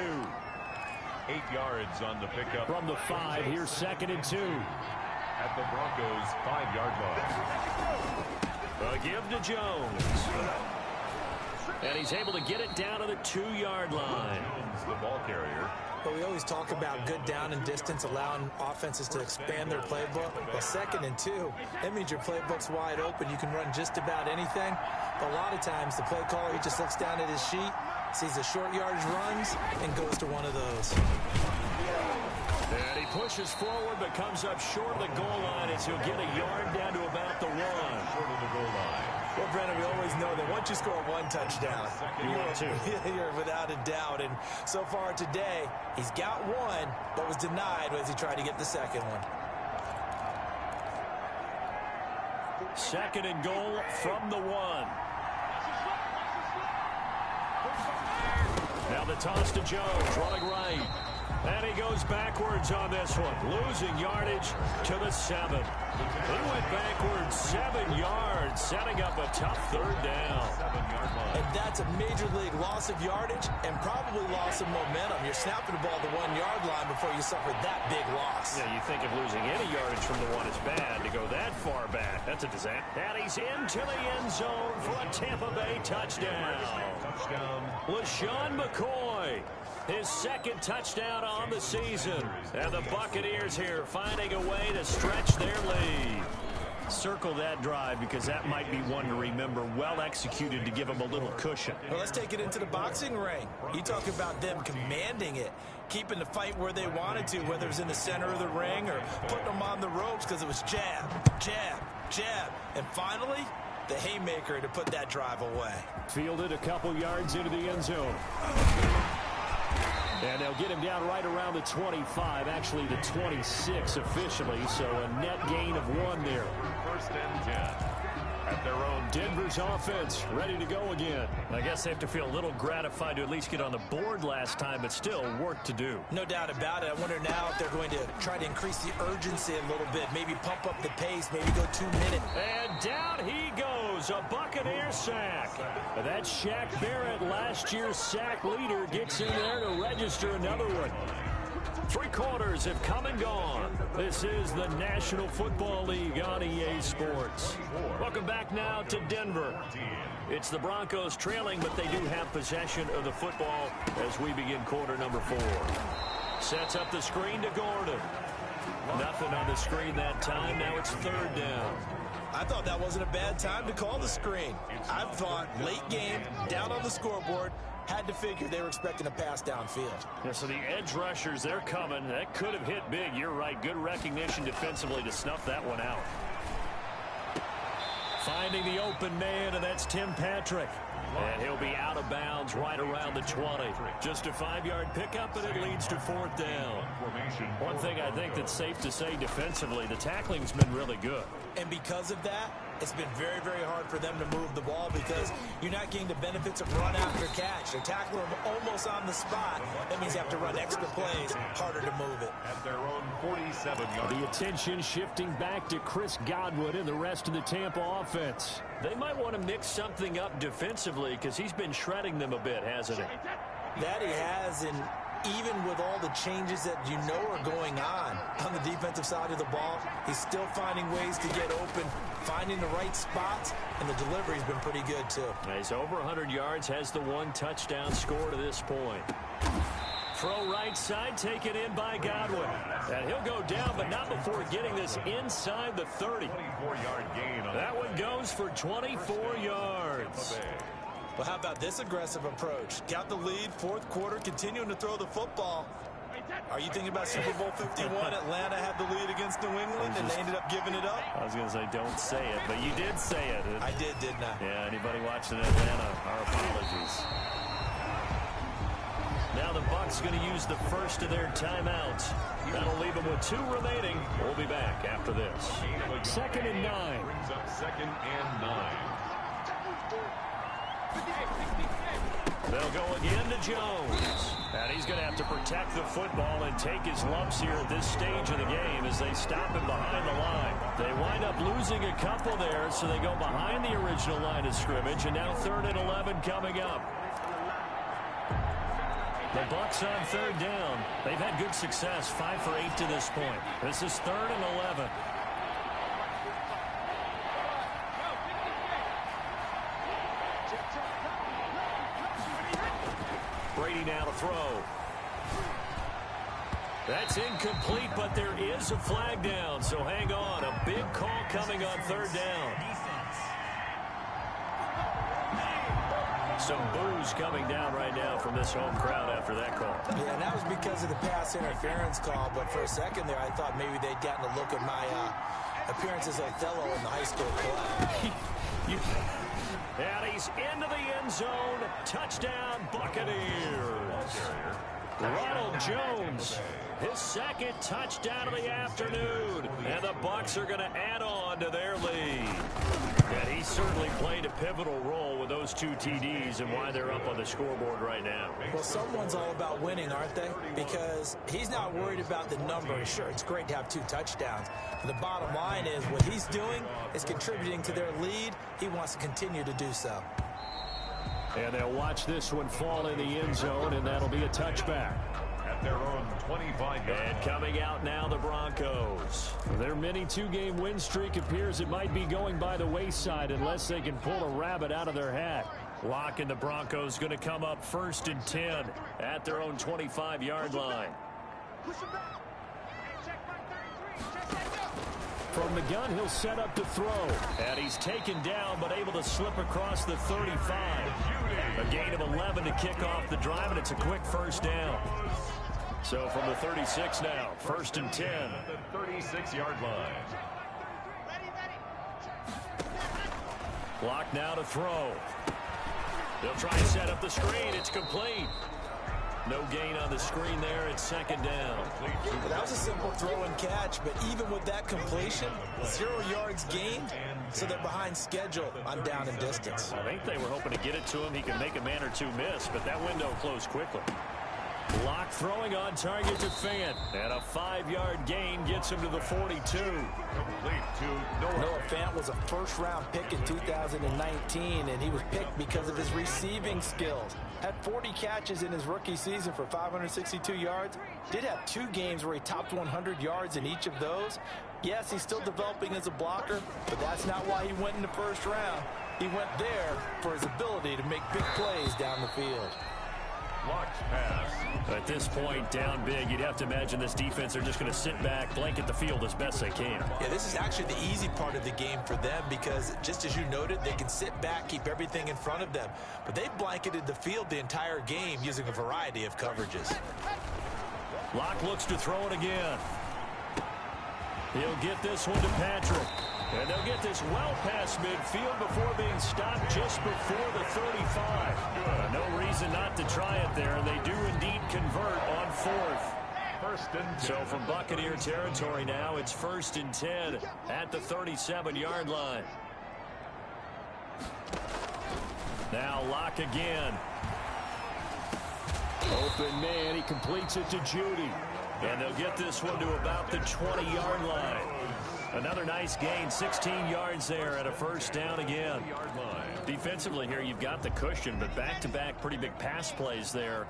8 yards on the pickup. From the 5, here's 2nd and 2. At the Broncos' 5-yard line. A give to Jones. And he's able to get it down to the 2-yard line. Jones, the ball carrier. But we always talk about good down and distance, allowing offenses to expand their playbook. Well, 2nd and 2, that means your playbook's wide open. You can run just about anything. But a lot of times, the play caller, he just looks down at his sheet, sees the short yardage runs, and goes to one of those. And he pushes forward, but comes up short of the goal line as he'll get a yard down to about the 1. Short of the goal line. Well, Brennan, we always know that once you score 1 touchdown, you're without a doubt. And so far today, he's got 1, but was denied as he tried to get the 2nd one. 2nd and goal from the 1. Now the toss to Jones, running right. And he goes backwards on this one, losing yardage to the 7. He went backwards 7 yards, setting up a tough 3rd down. 7-yard line. And that's a major league loss of yardage and probably loss of momentum. You're snapping the ball to the 1-yard line before you suffer that big loss. Yeah, you think of losing any yardage from the 1 is bad. To go that far back, that's a disaster. And he's into the end zone for a Tampa Bay touchdown. Touchdown. LaShawn McCoy, his 2nd touchdown on the season. And the Buccaneers here finding a way to stretch their lead. Circle that drive because that might be one to remember. Well executed to give them a little cushion. Well, let's take it into the boxing ring. You talk about them commanding it, keeping the fight where they wanted to, whether it was in the center of the ring or putting them on the ropes because it was jab, jab, jab. And finally, the haymaker to put that drive away. Fielded a couple yards into the end zone. And they'll get him down right around the 25, actually the 26 officially, so a net gain of 1 there. First and 10 at their own. Denver's offense ready to go again. I guess they have to feel a little gratified to at least get on the board last time, but still work to do. No doubt about it. I wonder now if they're going to try to increase the urgency a little bit, maybe pump up the pace, maybe go 2 minutes. And down he goes, a Buccaneer sack. That's Shaq Barrett, last year's sack leader, gets in there to register another one. 3 quarters have come and gone. This is the National Football League on EA Sports. Welcome back now to Denver. It's the Broncos trailing, but they do have possession of the football as we begin quarter number 4. Sets up the screen to Gordon. Nothing on the screen that time. Now it's 3rd down. I thought that wasn't a bad time to call the screen. I thought late game, down on the scoreboard, had to figure they were expecting a pass downfield. Yeah, so the edge rushers, they're coming. That could have hit big. You're right. Good recognition defensively to snuff that one out. Finding the open man, and that's Tim Patrick. And he'll be out of bounds right around the 20. Just a 5-yard pickup, and it leads to 4th down. One thing I think that's safe to say defensively, the tackling's been really good. And because of that, it's been very, very hard for them to move the ball because you're not getting the benefits of run after catch. They're tackling them almost on the spot. That means you have to run extra plays, harder to move it. At their own 47-yard. The attention shifting back to Chris Godwin and the rest of the Tampa offense. They might want to mix something up defensively because he's been shredding them a bit, hasn't he? That he has, and even with all the changes that you know are going on the defensive side of the ball, he's still finding ways to get open, finding the right spots, and the delivery's been pretty good too. He's over 100 yards, has the 1 touchdown score to this point. Throw right side, taken in by Godwin. And he'll go down, but not before getting this inside the 30. 24-yard gain. That one goes for 24 yards. Well, how about this aggressive approach? Got the lead, 4th quarter, continuing to throw the football. Are you thinking about Super Bowl 51? Atlanta had the lead against New England, and they ended up giving it up? I was going to say, don't say it, but you did say it. I didn't I? Yeah, anybody watching Atlanta, our apologies. Now the Bucs going to use the first of their timeouts. That'll leave them with 2 remaining. We'll be back after this. 2nd and 9. Brings up 2nd and 9. They'll go again to Jones. And he's going to have to protect the football and take his lumps here at this stage of the game as they stop him behind the line. They wind up losing a couple there, so they go behind the original line of scrimmage, and now 3rd and 11 coming up. The Bucs on 3rd down. They've had good success, 5 for 8 to this point. This is 3rd and 11. Brady now to throw. That's incomplete, but there is a flag down, so hang on. A big call coming on 3rd down. Some boos coming down right now from this home crowd after that call. Yeah, and that was because of the pass interference call, but for a second there I thought maybe they'd gotten a look at my appearance as Othello in the high school play. And he's into the end zone. Touchdown, Buccaneers. Ronald Jones, his 2nd touchdown of the afternoon. And the Bucs are going to add on to their lead. And he certainly played a pivotal role with those 2 TDs and why they're up on the scoreboard right now. Well, someone's all about winning, aren't they? Because he's not worried about the number. Sure, it's great to have 2 touchdowns. But the bottom line is what he's doing is contributing to their lead. He wants to continue to do so. And they'll watch this one fall in the end zone, and that'll be a touchback. At their own 25-yard. And coming out now, the Broncos. Their mini 2-game win streak appears it might be going by the wayside unless they can pull a rabbit out of their hat. Lock and the Broncos going to come up 1st and 10 at their own 25-yard line. From the gun, he'll set up to throw. And he's taken down, but able to slip across the 35. A gain of 11 to kick off the drive, and it's a quick first down. So from the 36 now, 1st and 10. At the 36-yard line. Clock now to throw. They'll try and set up the screen. It's complete. No gain on the screen there. It's 2nd down. Well, that was a simple throw and catch, but even with that completion, 0 yards gained, so they're behind schedule on down and distance. I think they were hoping to get it to him. He could make a man or two miss, but that window closed quickly. Lock throwing on target to Fant. And a 5-yard gain gets him to the 42. Complete to Noah Fant was a first-round pick in 2019, and he was picked because of his receiving skills. Had 40 catches in his rookie season for 562 yards. Did have 2 games where he topped 100 yards in each of those. Yes, he's still developing as a blocker, but that's not why he went in the first round. He went there for his ability to make big plays down the field. Locked pass. At this point, down big, you'd have to imagine this defense are just going to sit back, blanket the field as best they can. Yeah, this is actually the easy part of the game for them because, just as you noted, they can sit back, keep everything in front of them. But they've blanketed the field the entire game using a variety of coverages. Locke looks to throw it again. He'll get this one to Patrick. And they'll get this well past midfield before being stopped just before the 35. No reason not to try it there, and they do indeed convert on 4th. 1st and 10. So from Buccaneer territory now, it's 1st and 10 at the 37-yard line. Now Locke again. Open man, he completes it to Judy. And they'll get this one to about the 20-yard line. Another nice gain, 16 yards there and a first down again. Defensively here, you've got the cushion, but back-to-back pretty big pass plays there.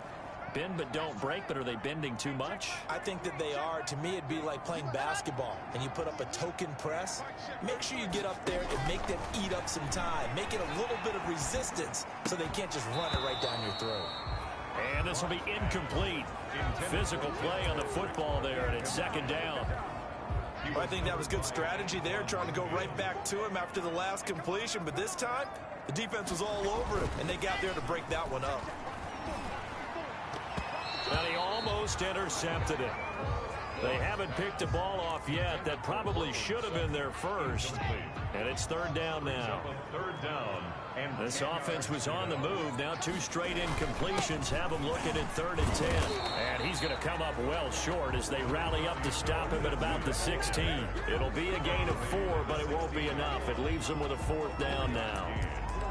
Bend but don't break, but are they bending too much? I think that they are. To me, it'd be like playing basketball, and you put up a token press. Make sure you get up there and make them eat up some time. Make it a little bit of resistance so they can't just run it right down your throat. And this will be incomplete. Physical play on the football there, and it's 2nd down. I think that was good strategy there, trying to go right back to him after the last completion. But this time, the defense was all over him, and they got there to break that one up. And he almost intercepted it. They haven't picked a ball off yet. That probably should have been their first. And it's 3rd down now. 3rd down. And this offense was on the move. Now 2 straight incompletions have them looking at 3rd and 10. And he's going to come up well short as they rally up to stop him at about the 16. It'll be a gain of 4, but it won't be enough. It leaves them with a 4th down now.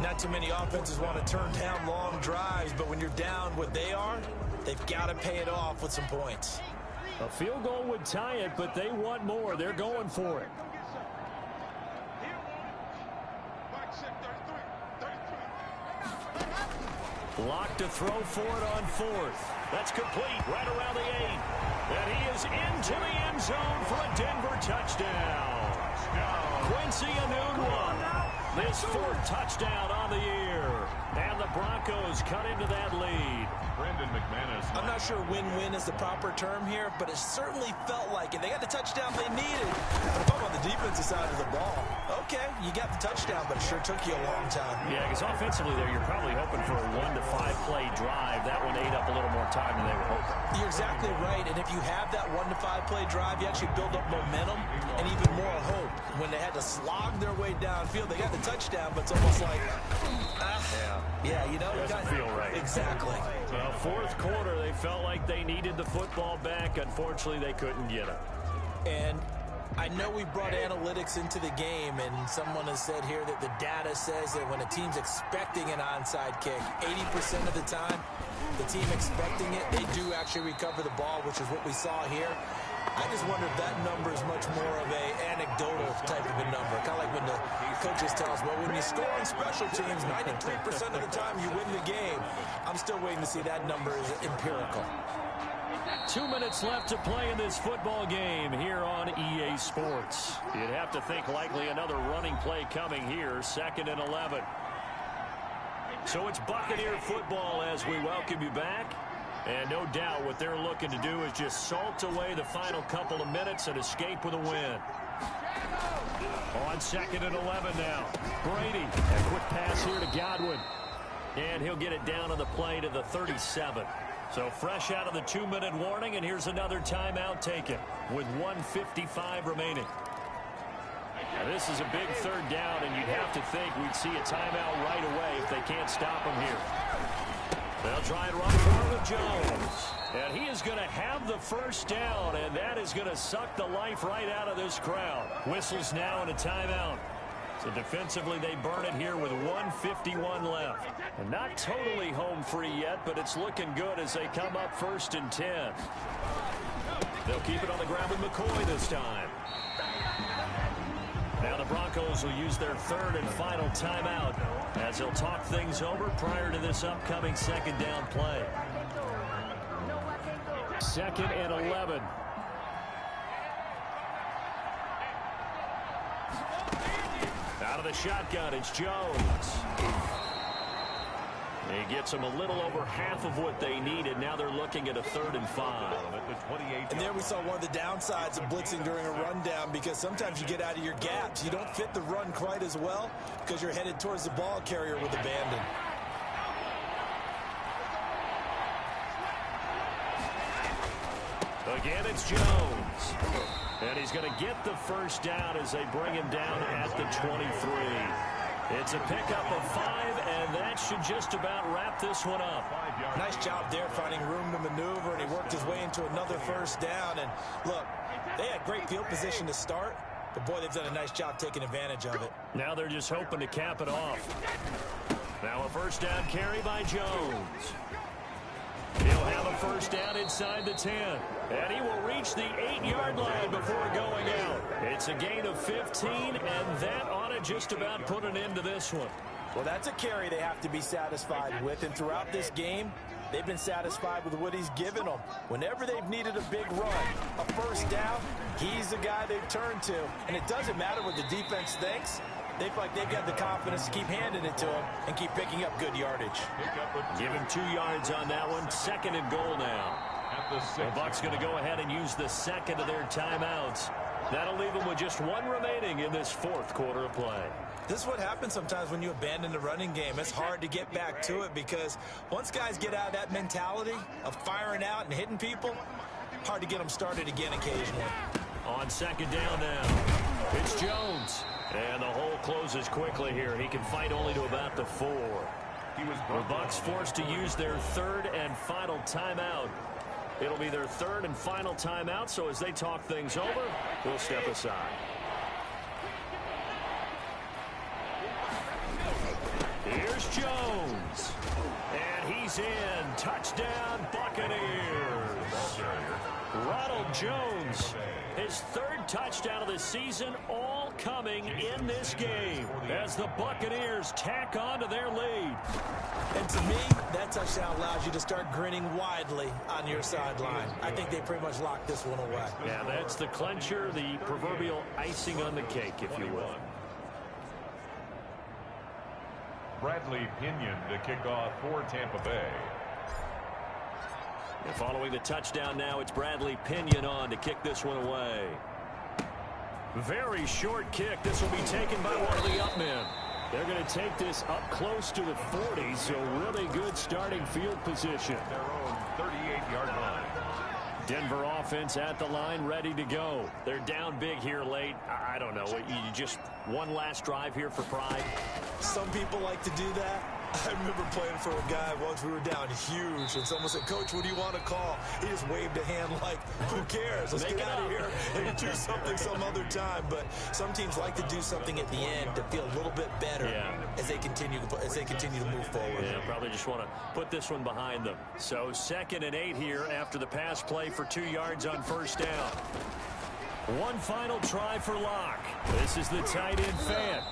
Not too many offenses want to turn down long drives, but when you're down what they are, they've got to pay it off with some points. A field goal would tie it, but they want more. They're going for it. Lock to throw for it on 4th. That's complete right around the 8. And he is into the end zone for a Denver touchdown. Quincy Enunwa, his 4th touchdown on the year. And the Broncos cut into that lead. Brandon McManus. I'm not sure win-win is the proper term here, but it certainly felt like it. They got the touchdown they needed. But if I'm on the defensive side of the ball, okay, you got the touchdown, but it sure took you a long time. Yeah, because offensively there, you're probably hoping for a 1 to 5 play drive. That one ate up a little more time than they were hoping. You're exactly right, and if you have that 1 to 5 play drive, you actually build up momentum and even more hope. When they had to slog their way downfield, they got the touchdown, but it's almost like, yeah, you know, doesn't feel right. Exactly. Well, 4th quarter, they felt like they needed the football back. Unfortunately, they couldn't get it. And I know we brought analytics into the game, and someone has said here that the data says that when a team's expecting an onside kick, 80% of the time, the team expecting it, they do actually recover the ball, which is what we saw here. I just wonder if that number is much more of a anecdotal type of a number. Kind of like when the coaches tell us, well, when you score on special teams, 93% of the time you win the game. I'm still waiting to see that number is empirical. 2 minutes left to play in this football game here on EA Sports. You'd have to think likely another running play coming here, 2nd and 11. So it's Buccaneer football as we welcome you back. And no doubt what they're looking to do is just salt away the final couple of minutes and escape with a win. On 2nd and 11 now. Brady, a quick pass here to Godwin. And he'll get it down on the play to the 37. So fresh out of the 2-minute warning, and here's another timeout taken with 1:55 remaining. Now this is a big 3rd down, and you'd have to think we'd see a timeout right away if they can't stop him here. They'll try and run for it with Jones. And he is going to have the 1st down, and that is going to suck the life right out of this crowd. Whistles now and a timeout. So defensively, they burn it here with 1:51 left. And not totally home free yet, but it's looking good as they come up 1st and 10. They'll keep it on the ground with McCoy this time. Now the Broncos will use their 3rd and final timeout as they'll talk things over prior to this upcoming 2nd down play. 2nd and 11. Out of the shotgun, it's Jones. He gets them a little over half of what they needed. Now they're looking at a 3rd and 5. And there we saw one of the downsides of blitzing during a rundown, because sometimes you get out of your gaps. You don't fit the run quite as well because you're headed towards the ball carrier with abandon. Again, it's Jones. And he's going to get the 1st down as they bring him down at the 23. It's a pickup of 5, and that should just about wrap this one up. Nice job there finding room to maneuver, and he worked his way into another 1st down. And look, they had great field position to start, but boy, they've done a nice job taking advantage of it. Now they're just hoping to cap it off. Now a 1st down carry by Jones. He'll have a 1st down inside the 10. And he will reach the 8-yard line before going out. It's a gain of 15, and that ought to just about put an end to this one. Well, that's a carry they have to be satisfied with. And throughout this game, they've been satisfied with what he's given them. Whenever they've needed a big run, a 1st down, he's the guy they've turned to. And it doesn't matter what the defense thinks. They feel like they've got the confidence to keep handing it to him and keep picking up good yardage. Give him 2 yards on that one. 2nd and goal now. The Bucs going to go ahead and use the 2nd of their timeouts. That'll leave them with just 1 remaining in this 4th quarter of play. This is what happens sometimes when you abandon the running game. It's hard to get back to it because once guys get out of that mentality of firing out and hitting people, hard to get them started again occasionally. On 2nd down now, it's Jones. And the hole closes quickly here. He can fight only to about the 4. The Bucs forced to use their 3rd and final timeout. It'll be their 3rd and final timeout, so as they talk things over, we'll step aside. Here's Jones. And he's in. Touchdown, Buccaneers. Ronald Jones, his 3rd touchdown of the season, all coming in this game as the Buccaneers tack on to their lead. And to me, that touchdown allows you to start grinning widely on your sideline. I think they pretty much locked this one away. Yeah, that's the clincher, the proverbial icing on the cake, if you will. Bradley Pinion to kick off for Tampa Bay. And following the touchdown now, it's Bradley Pinion on to kick this one away. Very short kick. This will be taken by one of the up men. They're going to take this up close to the 40, so really good starting field position. Their own 38-yard line. Denver offense at the line, ready to go. They're down big here late. I don't know. You just one last drive here for pride? Some people like to do that. I remember playing for a guy once we were down huge, and someone said, "Coach, what do you want to call?" He just waved a hand like, "Who cares? Let's get out of here and do something some other time." But some teams like to do something at the end to feel a little bit better as they continue to move forward. Yeah, probably just want to put this one behind them. So 2nd and 8 here after the pass play for 2 yards on 1st down. One final try for Locke. This is the tight end Fant.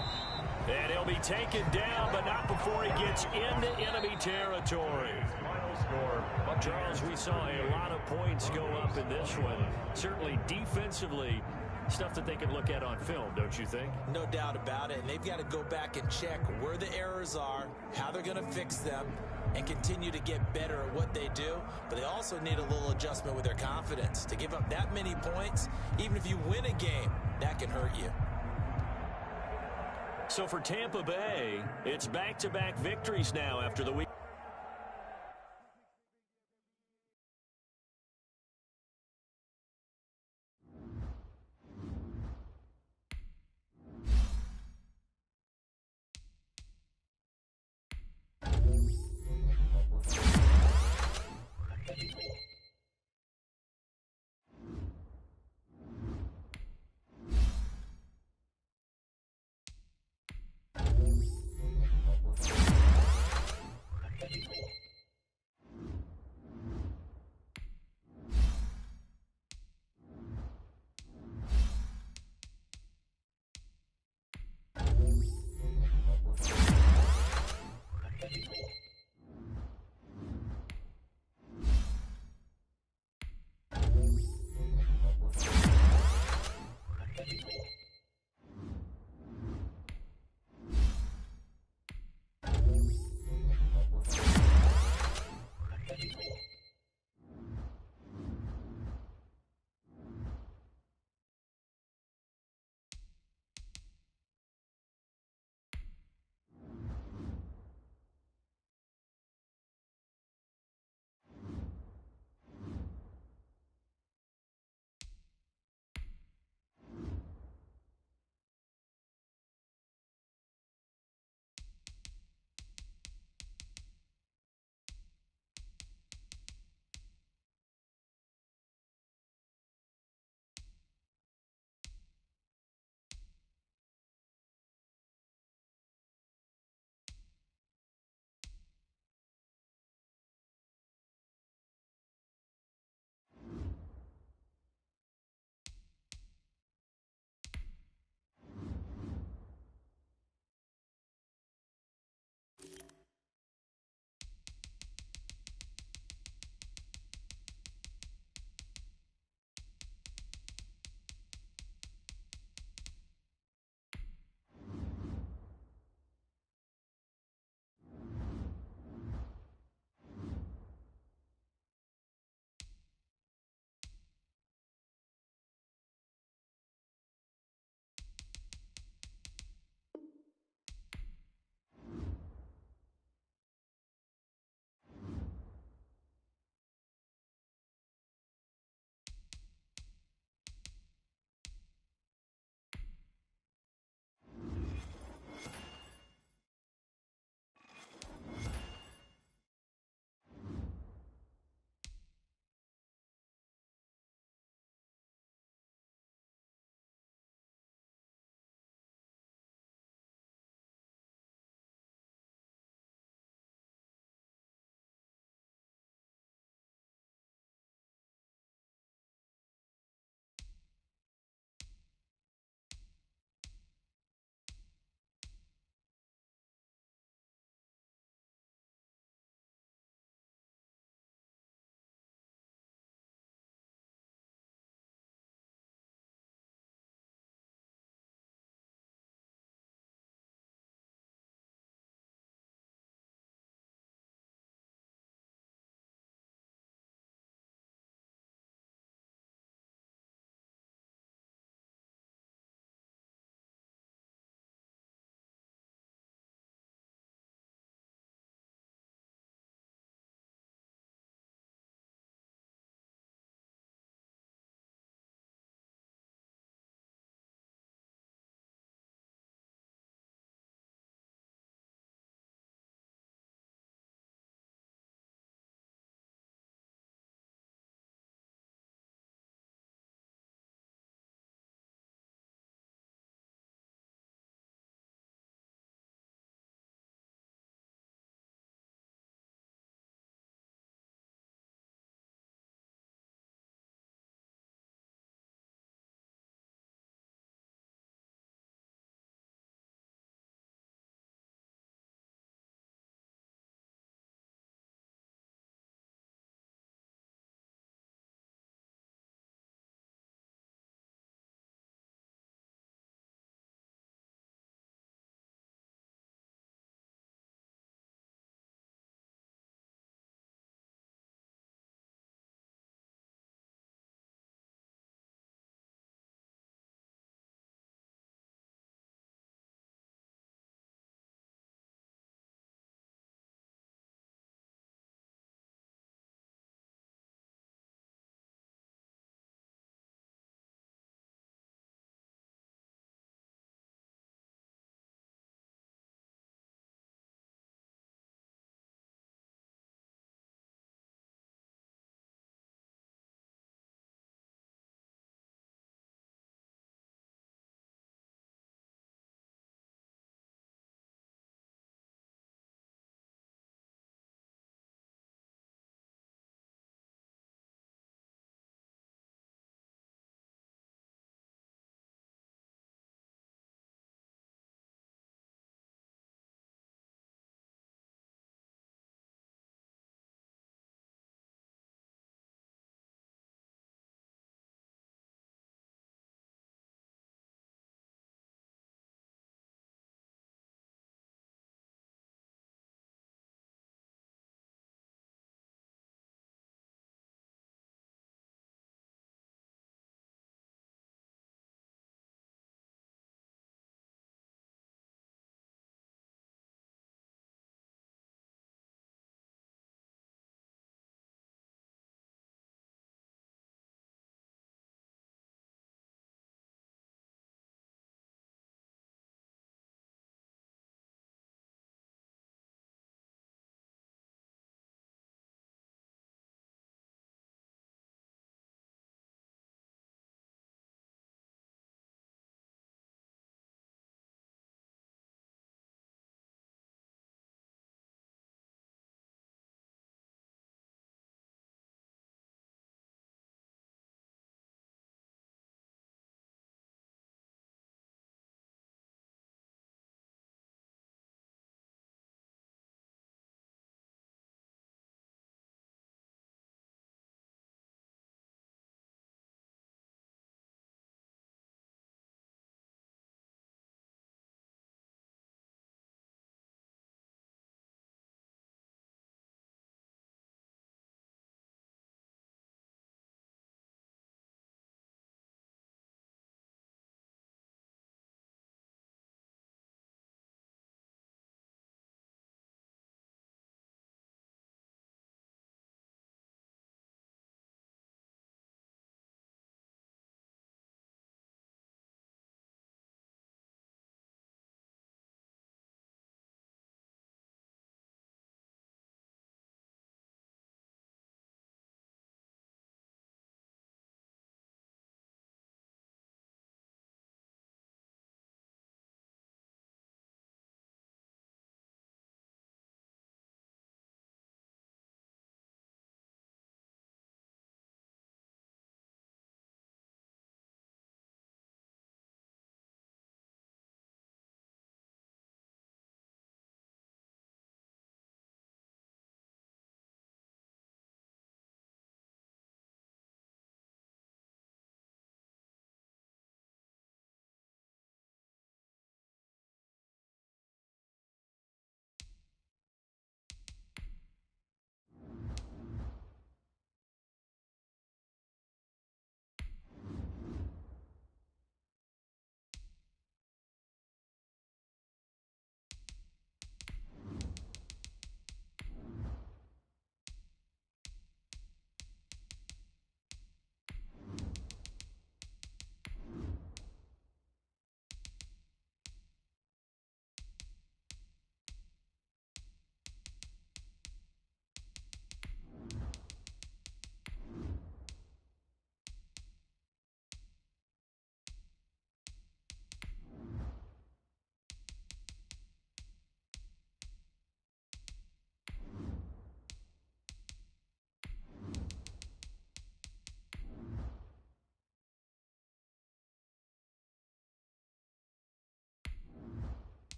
And he'll be taken down, but not before he gets into enemy territory. Final score. Charles, we saw a lot of points go up in this one. Certainly defensively, stuff that they can look at on film, don't you think? No doubt about it. And they've got to go back and check where the errors are, how they're going to fix them. and continue to get better at what they do, but they also need a little adjustment with their confidence. To give up that many points, even if you win a game, that can hurt you. So for Tampa Bay, it's back-to-back victories now after the week.